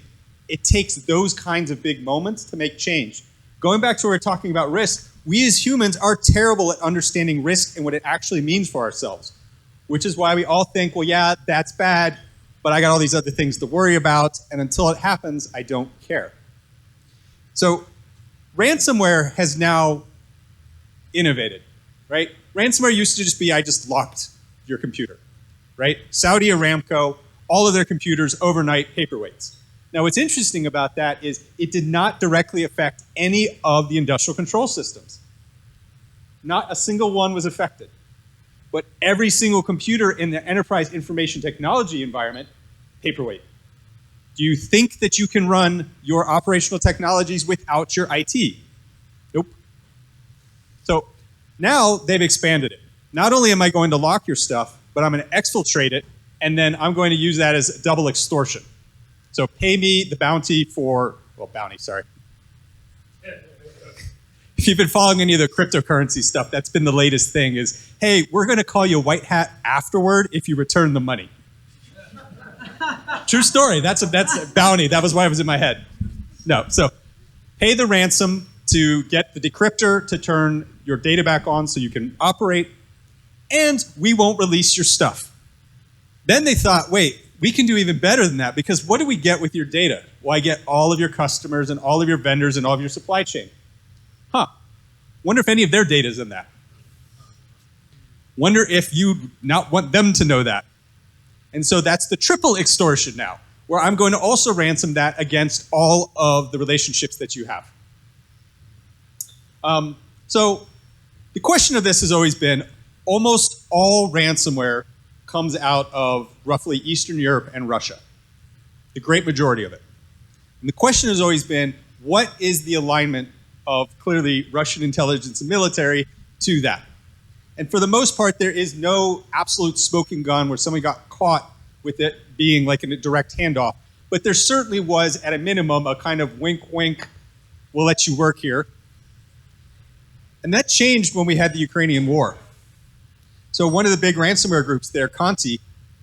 it takes those kinds of big moments to make change. Going back to where we're talking about risk, we as humans are terrible at understanding risk and what it actually means for ourselves, which is why we all think, well, yeah, that's bad, but I got all these other things to worry about, and until it happens, I don't care. So ransomware has now innovated, right? Ransomware used to just be, I just locked your computer, right? Saudi Aramco, all of their computers overnight paperweights. Now what's interesting about that is it did not directly affect any of the industrial control systems. Not a single one was affected. But every single computer in the enterprise information technology environment, paperweight. Do you think that you can run your operational technologies without your IT? Nope. So now they've expanded it. Not only am I going to lock your stuff, but I'm going to exfiltrate it, and then I'm going to use that as double extortion. So pay me the bounty for, well, bounty, sorry. If you've been following any of the cryptocurrency stuff, that's been the latest thing is, hey, we're going to call you a white hat afterward if you return the money. True story. That's a bounty. That was why it was in my head. No, so pay the ransom to get the decryptor to turn your data back on so you can operate, and we won't release your stuff. Then they thought, wait, we can do even better than that, because what do we get with your data? Well, I get all of your customers and all of your vendors and all of your supply chain. Huh. Wonder if any of their data is in that. Wonder if you not want them to know that. And so that's the triple extortion now, where I'm going to also ransom that against all of the relationships that you have. So the question of this has always been, almost all ransomware comes out of roughly Eastern Europe and Russia, the great majority of it. And the question has always been, what is the alignment of clearly Russian intelligence and military to that? And for the most part, there is no absolute smoking gun where somebody got caught with it being like a direct handoff. But there certainly was, at a minimum, a kind of wink, wink, we'll let you work here. And that changed when we had the Ukrainian war. So one of the big ransomware groups there, Conti,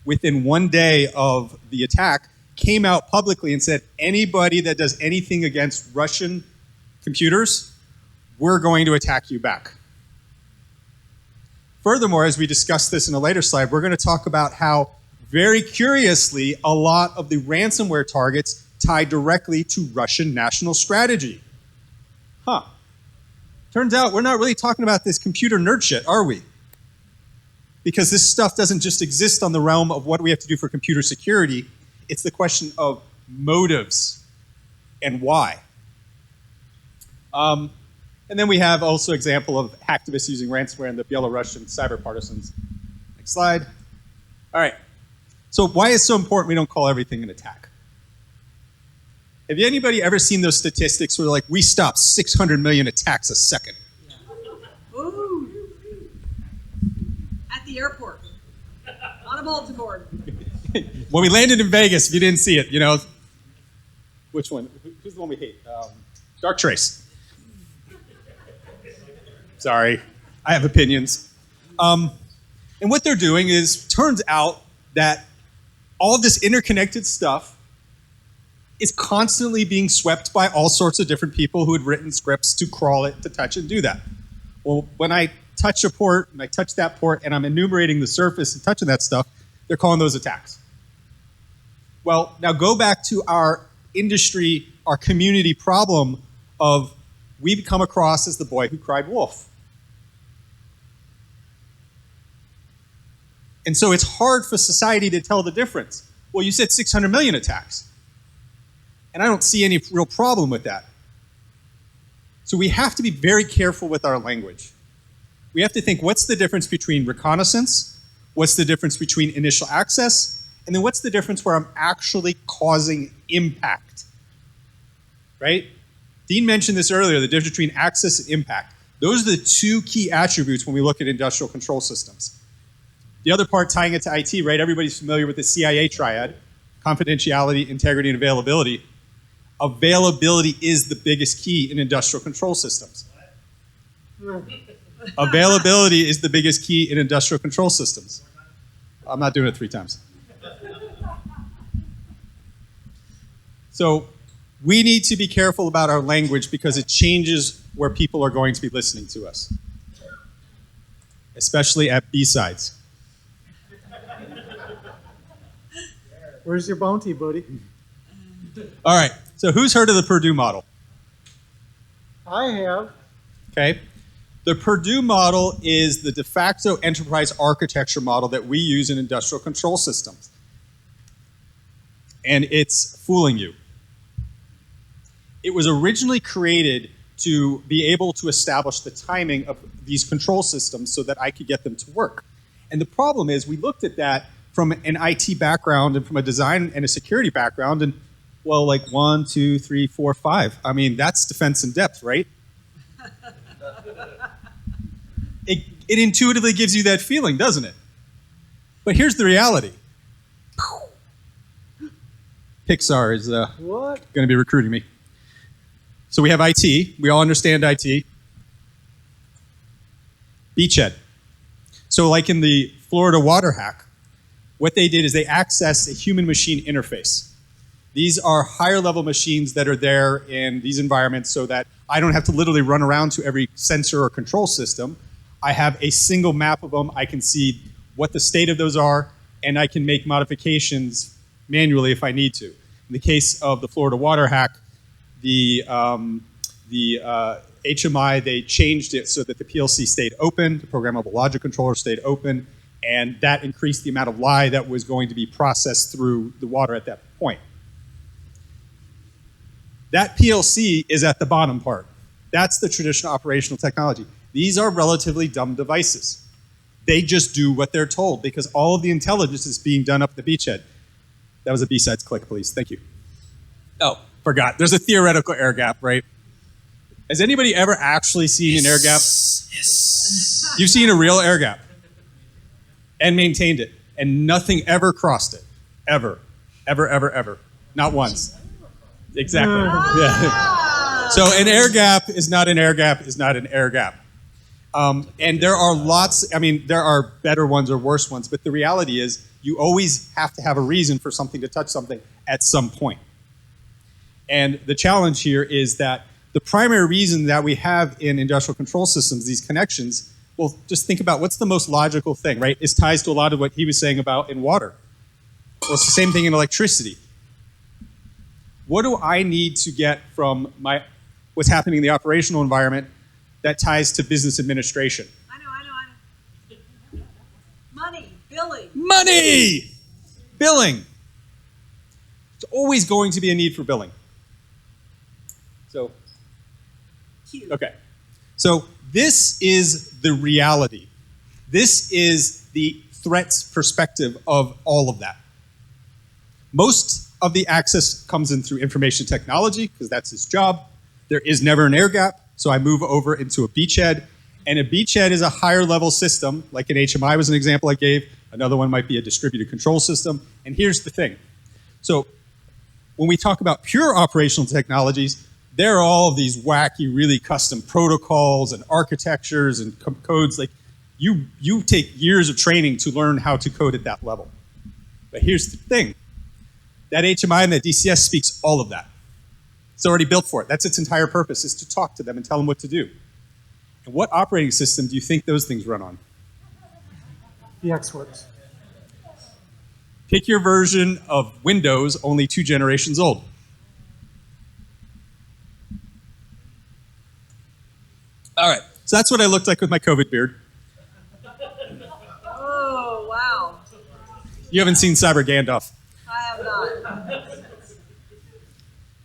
within 1 day of the attack, came out publicly and said, anybody that does anything against Russian computers, we're going to attack you back. Furthermore, as we discuss this in a later slide, we're going to talk about how, very curiously, a lot of the ransomware targets tie directly to Russian national strategy. Huh. Turns out we're not really talking about this computer nerd shit, are we? Because this stuff doesn't just exist on the realm of what we have to do for computer security. It's the question of motives. and why. And then we have also example of hacktivists using ransomware and the Belarusian cyber partisans. Next slide. All right. So why is it so important we don't call everything an attack? Have anybody ever seen those statistics where like we stop 600 million attacks a second? Ooh. At the airport. On a bulletin board. When we landed in Vegas, if you didn't see it, you know, which one? Who's the one we hate? Dark Trace. Sorry, I have opinions. And what they're doing is, turns out that all this interconnected stuff is constantly being swept by all sorts of different people who had written scripts to crawl it, to touch and do that. Well, when I touch a port, and I touch that port, and I'm enumerating the surface and touching that stuff, they're calling those attacks. Well, now go back to our industry, our community problem of we've come across as the boy who cried wolf. And so it's hard for society to tell the difference. Well, you said 600 million attacks. And I don't see any real problem with that. So we have to be very careful with our language. We have to think, what's the difference between reconnaissance? What's the difference between initial access? And then what's the difference where I'm actually causing impact? Right? Dean mentioned this earlier, the difference between access and impact. Those are the two key attributes when we look at industrial control systems. The other part tying it to IT, right? Everybody's familiar with the CIA triad, confidentiality, integrity, and availability. Availability is the biggest key in industrial control systems. Availability is the biggest key in industrial control systems. I'm not doing it 3 times. So we need to be careful about our language because it changes where people are going to be listening to us, especially at B-sides. Where's your bounty, buddy? All right, so who's heard of the Purdue model? I have. Okay. The Purdue model is the de facto enterprise architecture model that we use in industrial control systems. And it's fooling you. It was originally created to be able to establish the timing of these control systems so that I could get them to work. And the problem is we looked at that from an IT background and from a design and a security background, and well, like 1, 2, 3, 4, 5. I mean, that's defense in depth, right? It intuitively gives you that feeling, doesn't it? But here's the reality. Pixar is going to be recruiting me. So we have IT. We all understand IT. Beachhead. So like in the Florida water hack, what they did is they accessed a human-machine interface. These are higher-level machines that are there in these environments so that I don't have to literally run around to every sensor or control system. I have a single map of them. I can see what the state of those are, and I can make modifications manually if I need to. In the case of the Florida water hack, the HMI, they changed it so that the PLC stayed open, the programmable logic controller stayed open, and that increased the amount of lye that was going to be processed through the water at that point. That PLC is at the bottom part. That's the traditional operational technology. These are relatively dumb devices. They just do what they're told because all of the intelligence is being done up at the beachhead. That was a B-sides click, please. Thank you. Oh, forgot. There's a theoretical air gap, right? Has anybody ever actually seen an air gap? Yes. You've seen a real air gap and maintained it, and nothing ever crossed it. Ever. Ever, ever, ever. Not once. Exactly. Yeah. So an air gap is not an air gap is not an air gap. And there are lots, I mean, there are better ones or worse ones, but the reality is you always have to have a reason for something to touch something at some point. And the challenge here is that the primary reason that we have in industrial control systems, these connections, well, just think about what's the most logical thing, right? It ties to a lot of what he was saying about in water. Well, it's the same thing in electricity. What do I need to get from what's happening in the operational environment that ties to business administration? I know. Money, billing. Money! Billing. There's always going to be a need for billing. So, okay. So this is the reality. This is the threat's perspective of all of that. Most of the access comes in through information technology, because that's his job. There is never an air gap, so I move over into a beachhead. And a beachhead is a higher level system, like an HMI was an example I gave. Another one might be a distributed control system. And here's the thing. So when we talk about pure operational technologies, there are all of these wacky, really custom protocols and architectures and codes. Like you take years of training to learn how to code at that level. But here's the thing. That HMI and that DCS speaks all of that. It's already built for it. That's its entire purpose, is to talk to them and tell them what to do. And what operating system do you think those things run on? The Xworks. Pick your version of Windows, only 2 generations old. All right, so that's what I looked like with my COVID beard. Oh, wow. You haven't seen Cyber Gandalf. I have not.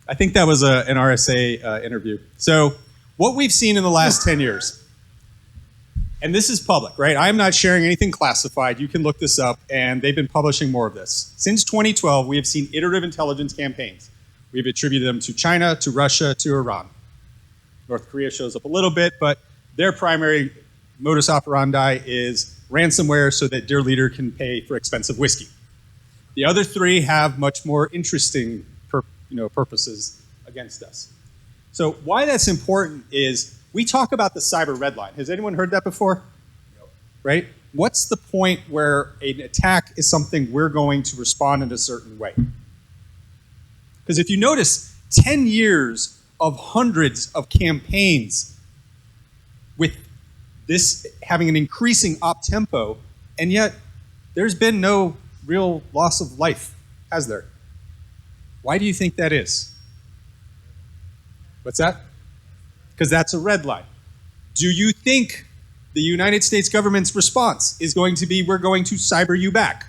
I think that was an RSA interview. So what we've seen in the last 10 years, and this is public, right? I'm not sharing anything classified. You can look this up, and they've been publishing more of this. Since 2012, we have seen iterative intelligence campaigns. We've attributed them to China, to Russia, to Iran. North Korea shows up a little bit, but their primary modus operandi is ransomware so that their leader can pay for expensive whiskey. The other 3 have much more interesting purposes against us. So why that's important is we talk about the Cyber Redline. Has anyone heard that before? No. Right? What's the point where an attack is something we're going to respond in a certain way? Because if you notice, 10 years of hundreds of campaigns with this having an increasing op tempo, and yet there's been no real loss of life, has there? Why do you think that is? What's that? Because that's a red line. Do you think the United States government's response is going to be, we're going to cyber you back?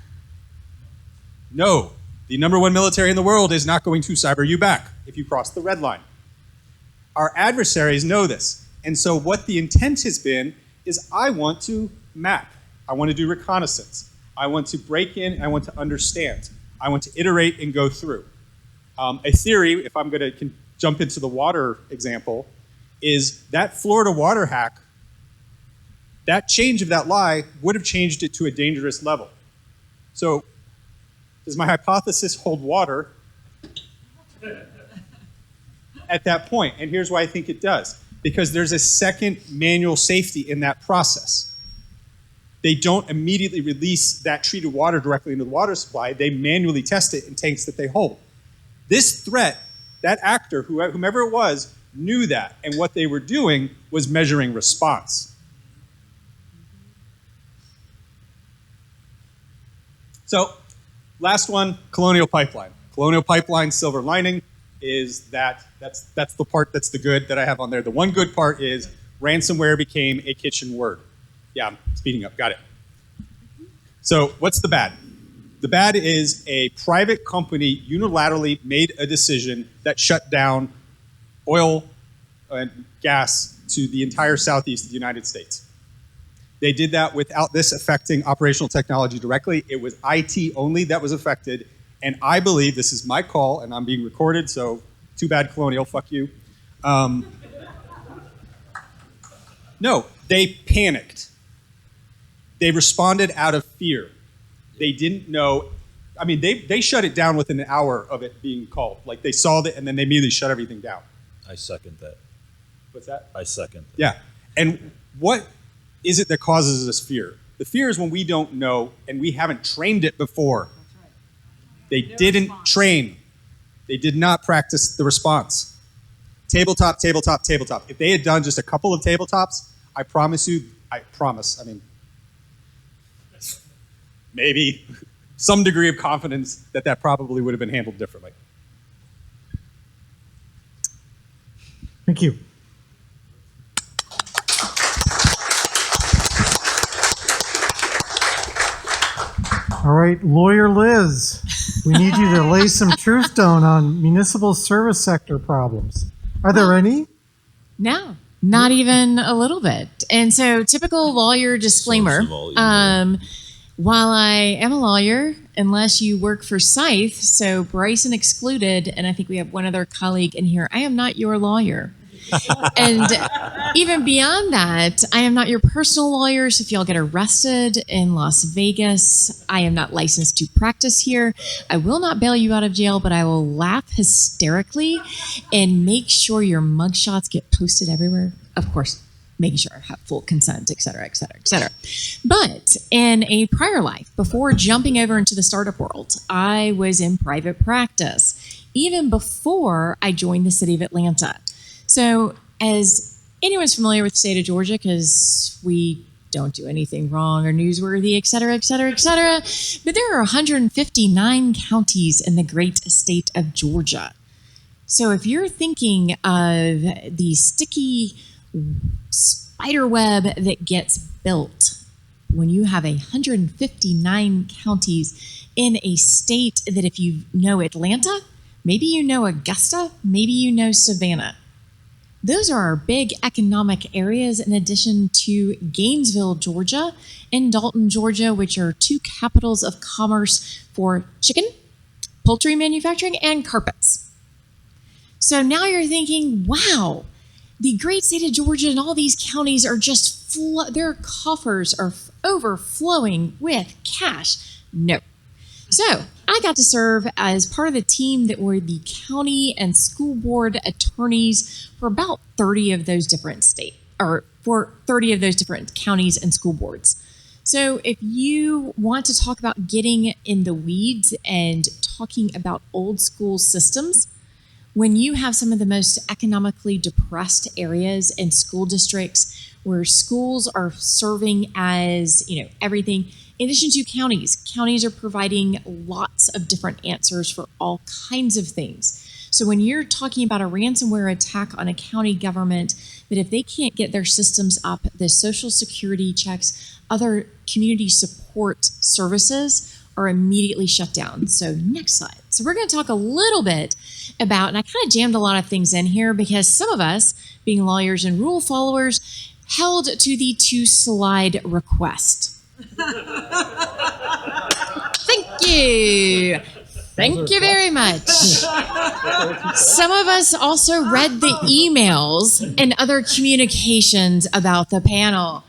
No. The #1 military in the world is not going to cyber you back if you cross the red line. Our adversaries know this. And so what the intent has been is I want to map. I want to do reconnaissance. I want to break in. I want to understand. I want to iterate and go through. A theory, if I'm going to jump into the water example, is that Florida water hack, that change of that lie would have changed it to a dangerous level. So does my hypothesis hold water at that point? And here's why I think it does. Because there's a second manual safety in that process. They don't immediately release that treated water directly into the water supply. They manually test it in tanks that they hold. This threat, that actor, whomever it was, knew that. And what they were doing was measuring response. So, last one, Colonial Pipeline. Colonial Pipeline silver lining is that's the part that's the good that I have on there. The one good part is ransomware became a kitchen word. Yeah, I'm speeding up, got it. So what's the bad? The bad is a private company unilaterally made a decision that shut down oil and gas to the entire southeast of the United States. They did that without this affecting operational technology directly. It was IT only that was affected. And I believe, this is my call, and I'm being recorded, so too bad, Colonial, fuck you. No, they panicked. They responded out of fear. They didn't know. I mean, they shut it down within an hour of it being called. Like, they saw it, and then they immediately shut everything down. I second that. What's that? I second that. Yeah. And what is it that causes us fear? The fear is when we don't know, and we haven't trained it before. They didn't train. They did not practice the response. Tabletop, tabletop, tabletop. If they had done just a couple of tabletops, I promise, I mean, maybe some degree of confidence that probably would have been handled differently. Thank you. All right, Lawyer Liz, we need you to lay some truth down on municipal service sector problems. Are there any? No, not even a little bit. And so, typical lawyer disclaimer. Source of all evil. While I am a lawyer, unless you work for Scythe, so Bryson excluded, and I think we have one other colleague in here, I am not your lawyer. And even beyond that, I am not your personal lawyer. So if y'all get arrested in Las Vegas, I am not licensed to practice here. I will not bail you out of jail, but I will laugh hysterically and make sure your mugshots get posted everywhere. Of course, making sure I have full consent, et cetera, et cetera, et cetera. But in a prior life, before jumping over into the startup world, I was in private practice, even before I joined the city of Atlanta. So as anyone's familiar with the state of Georgia, because we don't do anything wrong or newsworthy, et cetera, et cetera, et cetera, but there are 159 counties in the great state of Georgia. So if you're thinking of the sticky spider web that gets built when you have 159 counties in a state that, if you know Atlanta, maybe you know Augusta, maybe you know Savannah. Those are our big economic areas, in addition to Gainesville, Georgia, and Dalton, Georgia, which are two capitals of commerce for chicken, poultry manufacturing, and carpets. So now you're thinking, wow, the great state of Georgia and all these counties are just, their coffers are overflowing with cash. No. So I got to serve as part of the team that were the county and school board attorneys for about 30 of those different for 30 of those different counties and school boards. So if you want to talk about getting in the weeds and talking about old school systems, when you have some of the most economically depressed areas and school districts where schools are serving as, everything, in addition to counties are providing lots of different answers for all kinds of things. So when you're talking about a ransomware attack on a county government, that if they can't get their systems up, the Social Security checks, other community support services are immediately shut down. So next slide. So we're going to talk a little bit about, and I kind of jammed a lot of things in here because some of us, being lawyers and rule followers, held to the 2-slide request. Thank you. Thank you very much. Some of us also read the emails and other communications about the panel.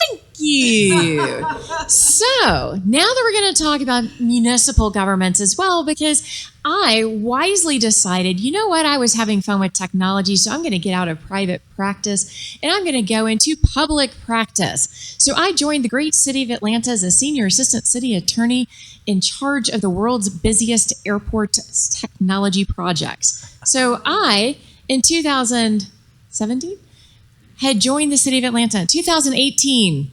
Thank you. So now that we're going to talk about municipal governments as well, because I wisely decided, you know what, I was having fun with technology, so I'm going to get out of private practice and I'm going to go into public practice. So I joined the great city of Atlanta as a senior assistant city attorney in charge of the world's busiest airport technology projects. So I, in 2017, had joined the city of Atlanta in 2018,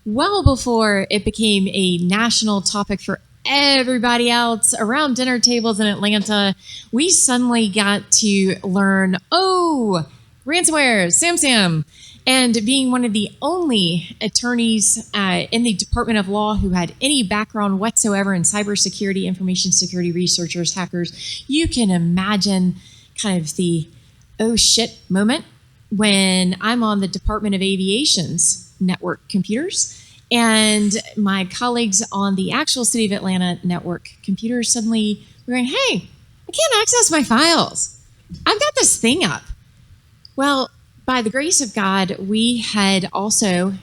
well before it became a national topic for everybody else around dinner tables in Atlanta. We suddenly got to learn, ransomware, Sam. And being one of the only attorneys in the Department of Law who had any background whatsoever in cybersecurity, information security, researchers, hackers, you can imagine kind of the oh shit moment when I'm on the Department of Aviation's network computers and my colleagues on the actual City of Atlanta network computers suddenly were going, hey, I can't access my files. I've got this thing up. Well, by the grace of God, we had also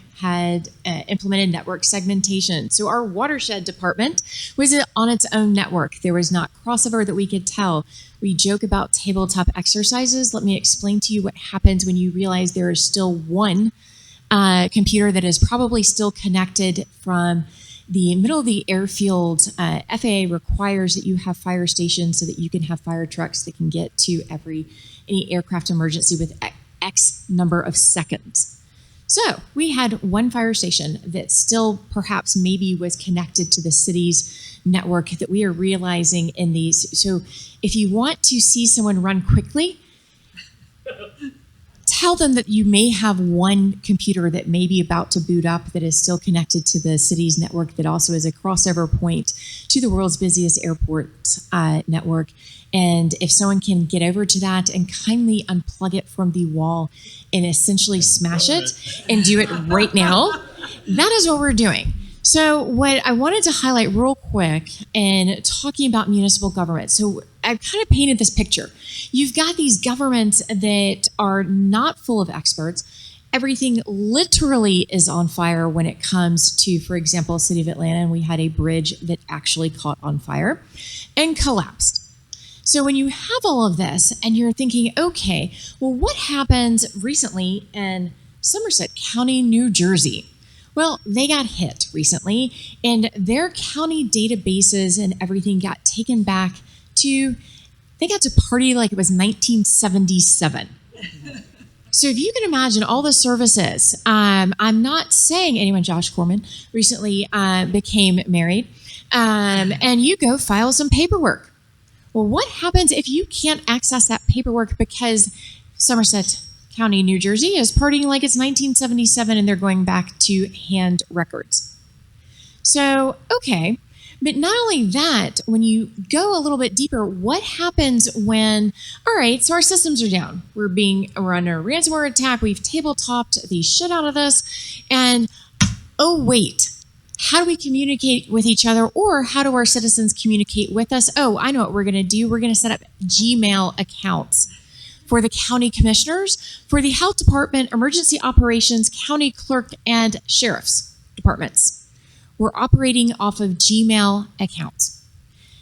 implemented network segmentation. So our watershed department was on its own network. There was not crossover that we could tell. We joke about tabletop exercises. Let me explain to you what happens when you realize there is still one computer that is probably still connected from the middle of the airfield. FAA requires that you have fire stations so that you can have fire trucks that can get to any aircraft emergency with X number of seconds. So we had one fire station that still perhaps maybe was connected to the city's network that we are realizing in these. So if you want to see someone run quickly, tell them that you may have one computer that may be about to boot up that is still connected to the city's network that also is a crossover point to the world's busiest airport network. And if someone can get over to that and kindly unplug it from the wall and essentially smash it and do it right now, that is what we're doing. So what I wanted to highlight real quick in talking about municipal government. So I kind of painted this picture. You've got these governments that are not full of experts. Everything literally is on fire when it comes to, for example, City of Atlanta, and we had a bridge that actually caught on fire and collapsed. So when you have all of this and you're thinking, okay, well, what happened recently in Somerset County, New Jersey? Well, they got hit recently, and their county databases and everything got taken back to, they got to party like it was 1977. So if you can imagine all the services, I'm not saying anyone, Josh Corman, recently became married, and you go file some paperwork. Well, what happens if you can't access that paperwork because Somerset County, New Jersey is partying like it's 1977 and they're going back to hand records? So, okay. But not only that, when you go a little bit deeper, what happens when, all right, so our systems are down. We're under a ransomware attack. We've tabletopped the shit out of this. And, oh, wait, how do we communicate with each other, or how do our citizens communicate with us? Oh, I know what we're going to do. We're going to set up Gmail accounts for the county commissioners, for the health department, emergency operations, county clerk, and sheriff's departments. We're operating off of Gmail accounts.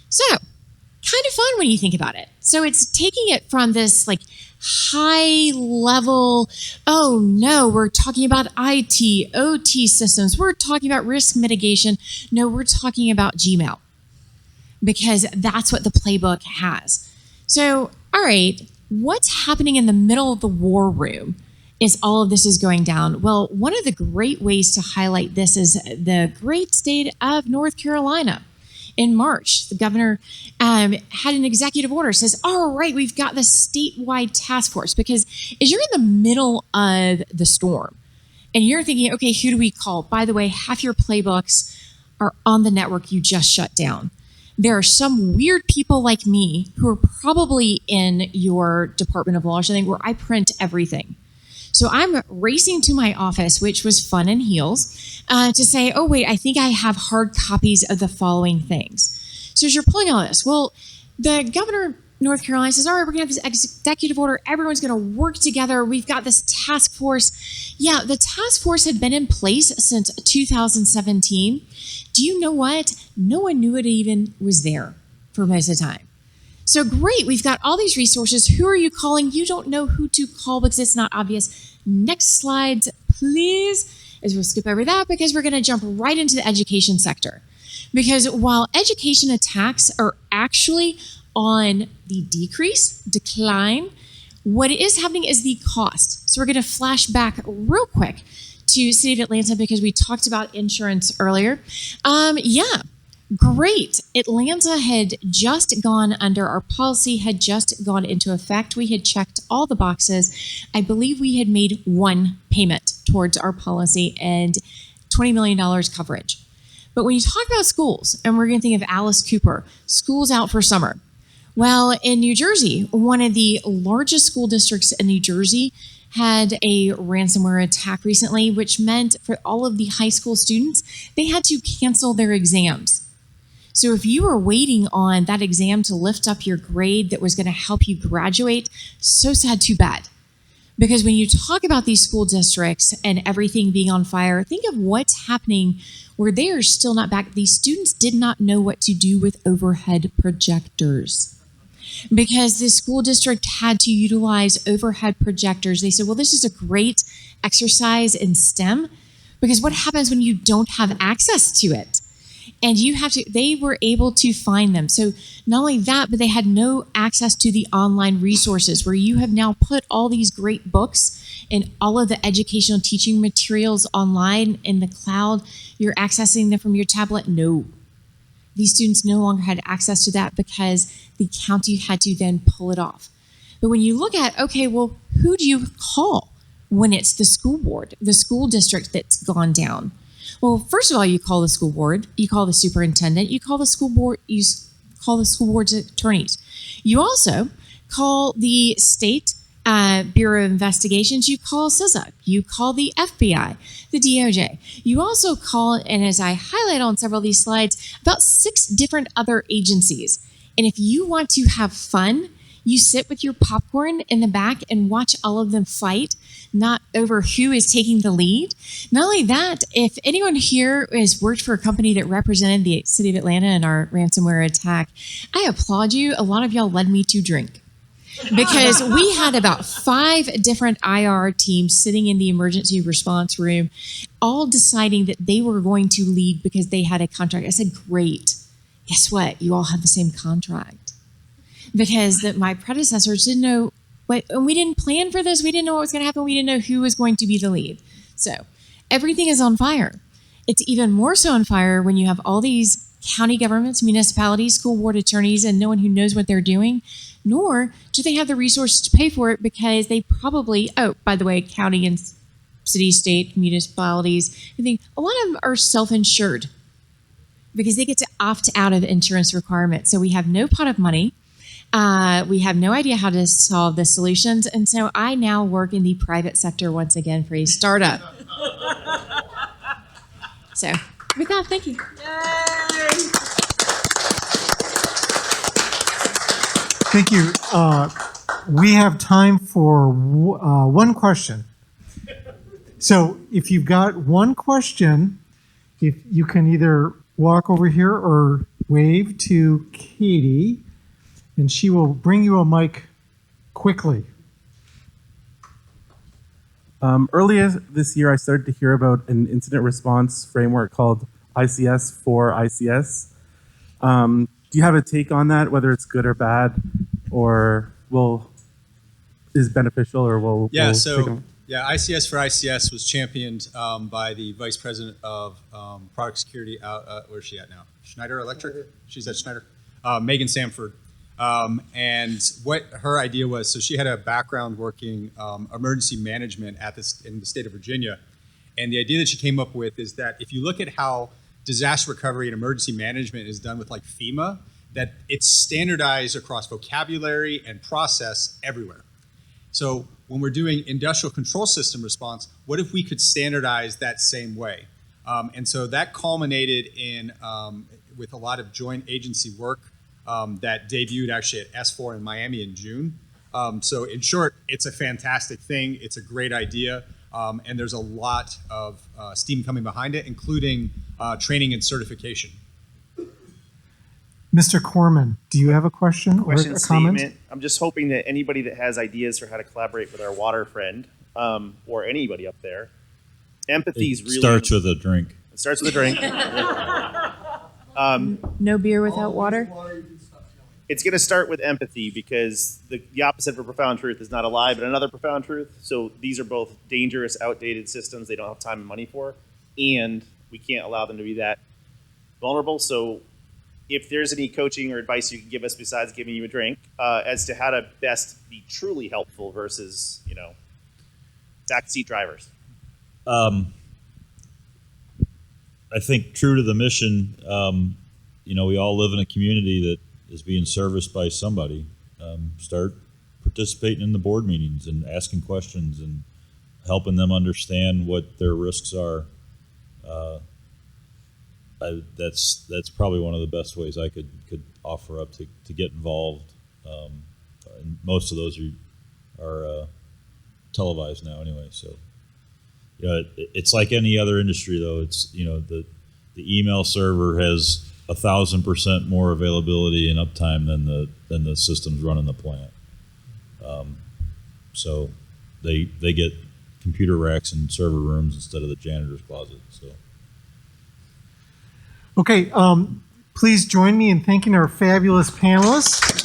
So, kind of fun when you think about it. So it's taking it from this like high level, oh no, we're talking about IT, OT systems. We're talking about risk mitigation. No, we're talking about Gmail because that's what the playbook has. So, all right, what's happening in the middle of the war room is all of this is going down? Well, one of the great ways to highlight this is the great state of North Carolina. In March, the governor had an executive order that says, all right, we've got this statewide task force, because as you're in the middle of the storm and you're thinking, okay, who do we call? By the way, half your playbooks are on the network you just shut down. There are some weird people like me who are probably in your Department of Law or something where I print everything. So I'm racing to my office, which was fun and heels, to say, oh, wait, I think I have hard copies of the following things. So as you're pulling all this, well, the governor of North Carolina says, all right, we're going to have this executive order. Everyone's going to work together. We've got this task force. Yeah, the task force had been in place since 2017. Do you know what? No one knew it even was there for most of the time. So great, we've got all these resources. Who are you calling? You don't know who to call because it's not obvious. Next slide, please. As we'll skip over that because we're going to jump right into the education sector. Because while education attacks are actually on the decline, what is happening is the cost. So we're going to flash back real quick to City of Atlanta because we talked about insurance earlier. Great. Atlanta had just gone under, our policy had just gone into effect. We had checked all the boxes. I believe we had made one payment towards our policy and $20 million coverage. But when you talk about schools, and we're going to think of Alice Cooper, schools out for summer. Well, in New Jersey, one of the largest school districts in New Jersey had a ransomware attack recently, which meant for all of the high school students, they had to cancel their exams. So if you were waiting on that exam to lift up your grade that was going to help you graduate, so sad, too bad. Because when you talk about these school districts and everything being on fire, think of what's happening where they are still not back. These students did not know what to do with overhead projectors. Because the school district had to utilize overhead projectors. They said, well, this is a great exercise in STEM, because what happens when you don't have access to it? And they were able to find them. So not only that, but they had no access to the online resources where you have now put all these great books and all of the educational teaching materials online in the cloud. You're accessing them from your tablet. No. These students no longer had access to that because the county had to then pull it off. But when you look at, okay, well, who do you call when it's the school board, the school district that's gone down? Well, first of all, you call the school board, you call the superintendent, you call the school board, you call the school board's attorneys. You also call the state Bureau of Investigations, you call CISA, you call the FBI, the DOJ. You also call, and as I highlight on several of these slides, about 6 different other agencies. And if you want to have fun, you sit with your popcorn in the back and watch all of them fight, not over who is taking the lead. Not only that, if anyone here has worked for a company that represented the city of Atlanta in our ransomware attack, I applaud you. A lot of y'all led me to drink. Because we had about 5 different IR teams sitting in the emergency response room, all deciding that they were going to lead because they had a contract. I said, great. Guess what? You all have the same contract. Because my predecessors didn't know, and we didn't plan for this. We didn't know what was going to happen. We didn't know who was going to be the lead. So everything is on fire. It's even more so on fire when you have all these county governments, municipalities, school board attorneys, and no one who knows what they're doing, nor do they have the resources to pay for it because they probably, oh, by the way, county and city, state, municipalities, I think a lot of them are self-insured because they get to opt out of insurance requirements. So we have no pot of money. We have no idea how to solve the solutions. And so I now work in the private sector once again for a startup. So with that, thank you. Thank you. We have time for one question. So if you've got one question, if you can either walk over here or wave to Katie, and she will bring you a mic quickly. Earlier this year, I started to hear about an incident response framework called ICS for ICS. Do you have a take on that, whether it's good or bad, or is beneficial, or will? Yeah, ICS for ICS was championed by the vice president of product security out, where's she at now? Schneider Electric? She's at Schneider. Megan Samford. And what her idea was, so she had a background working emergency management in the state of Virginia. And the idea that she came up with is that if you look at how disaster recovery and emergency management is done with like FEMA, that it's standardized across vocabulary and process everywhere. So when we're doing industrial control system response, what if we could standardize that same way? And so that culminated in with a lot of joint agency work that debuted actually at S4 in Miami in June. So in short, it's a fantastic thing. It's a great idea. And there's a lot of steam coming behind it, including training and certification. Mr. Corman, do you have a question or a comment? Statement. I'm just hoping that anybody that has ideas for how to collaborate with our water friend, or anybody up there, empathy is really... Starts with a drink. It starts with a drink. No beer without water? It's going to start with empathy, because the opposite of a profound truth is not a lie, but another profound truth. So these are both dangerous, outdated systems they don't have time and money for, and we can't allow them to be that vulnerable. So if there's any coaching or advice you can give us besides giving you a drink as to how to best be truly helpful versus, backseat drivers. I think true to the mission, we all live in a community that is being serviced by somebody. Start participating in the board meetings and asking questions and helping them understand what their risks are. That's probably one of the best ways I could offer up to get involved. And most of those are televised now anyway. So, it's like any other industry though. It's the email server has 1,000% more availability and uptime than the systems running the plant. So they get computer racks and server rooms instead of the janitor's closet. So. Okay, please join me in thanking our fabulous panelists.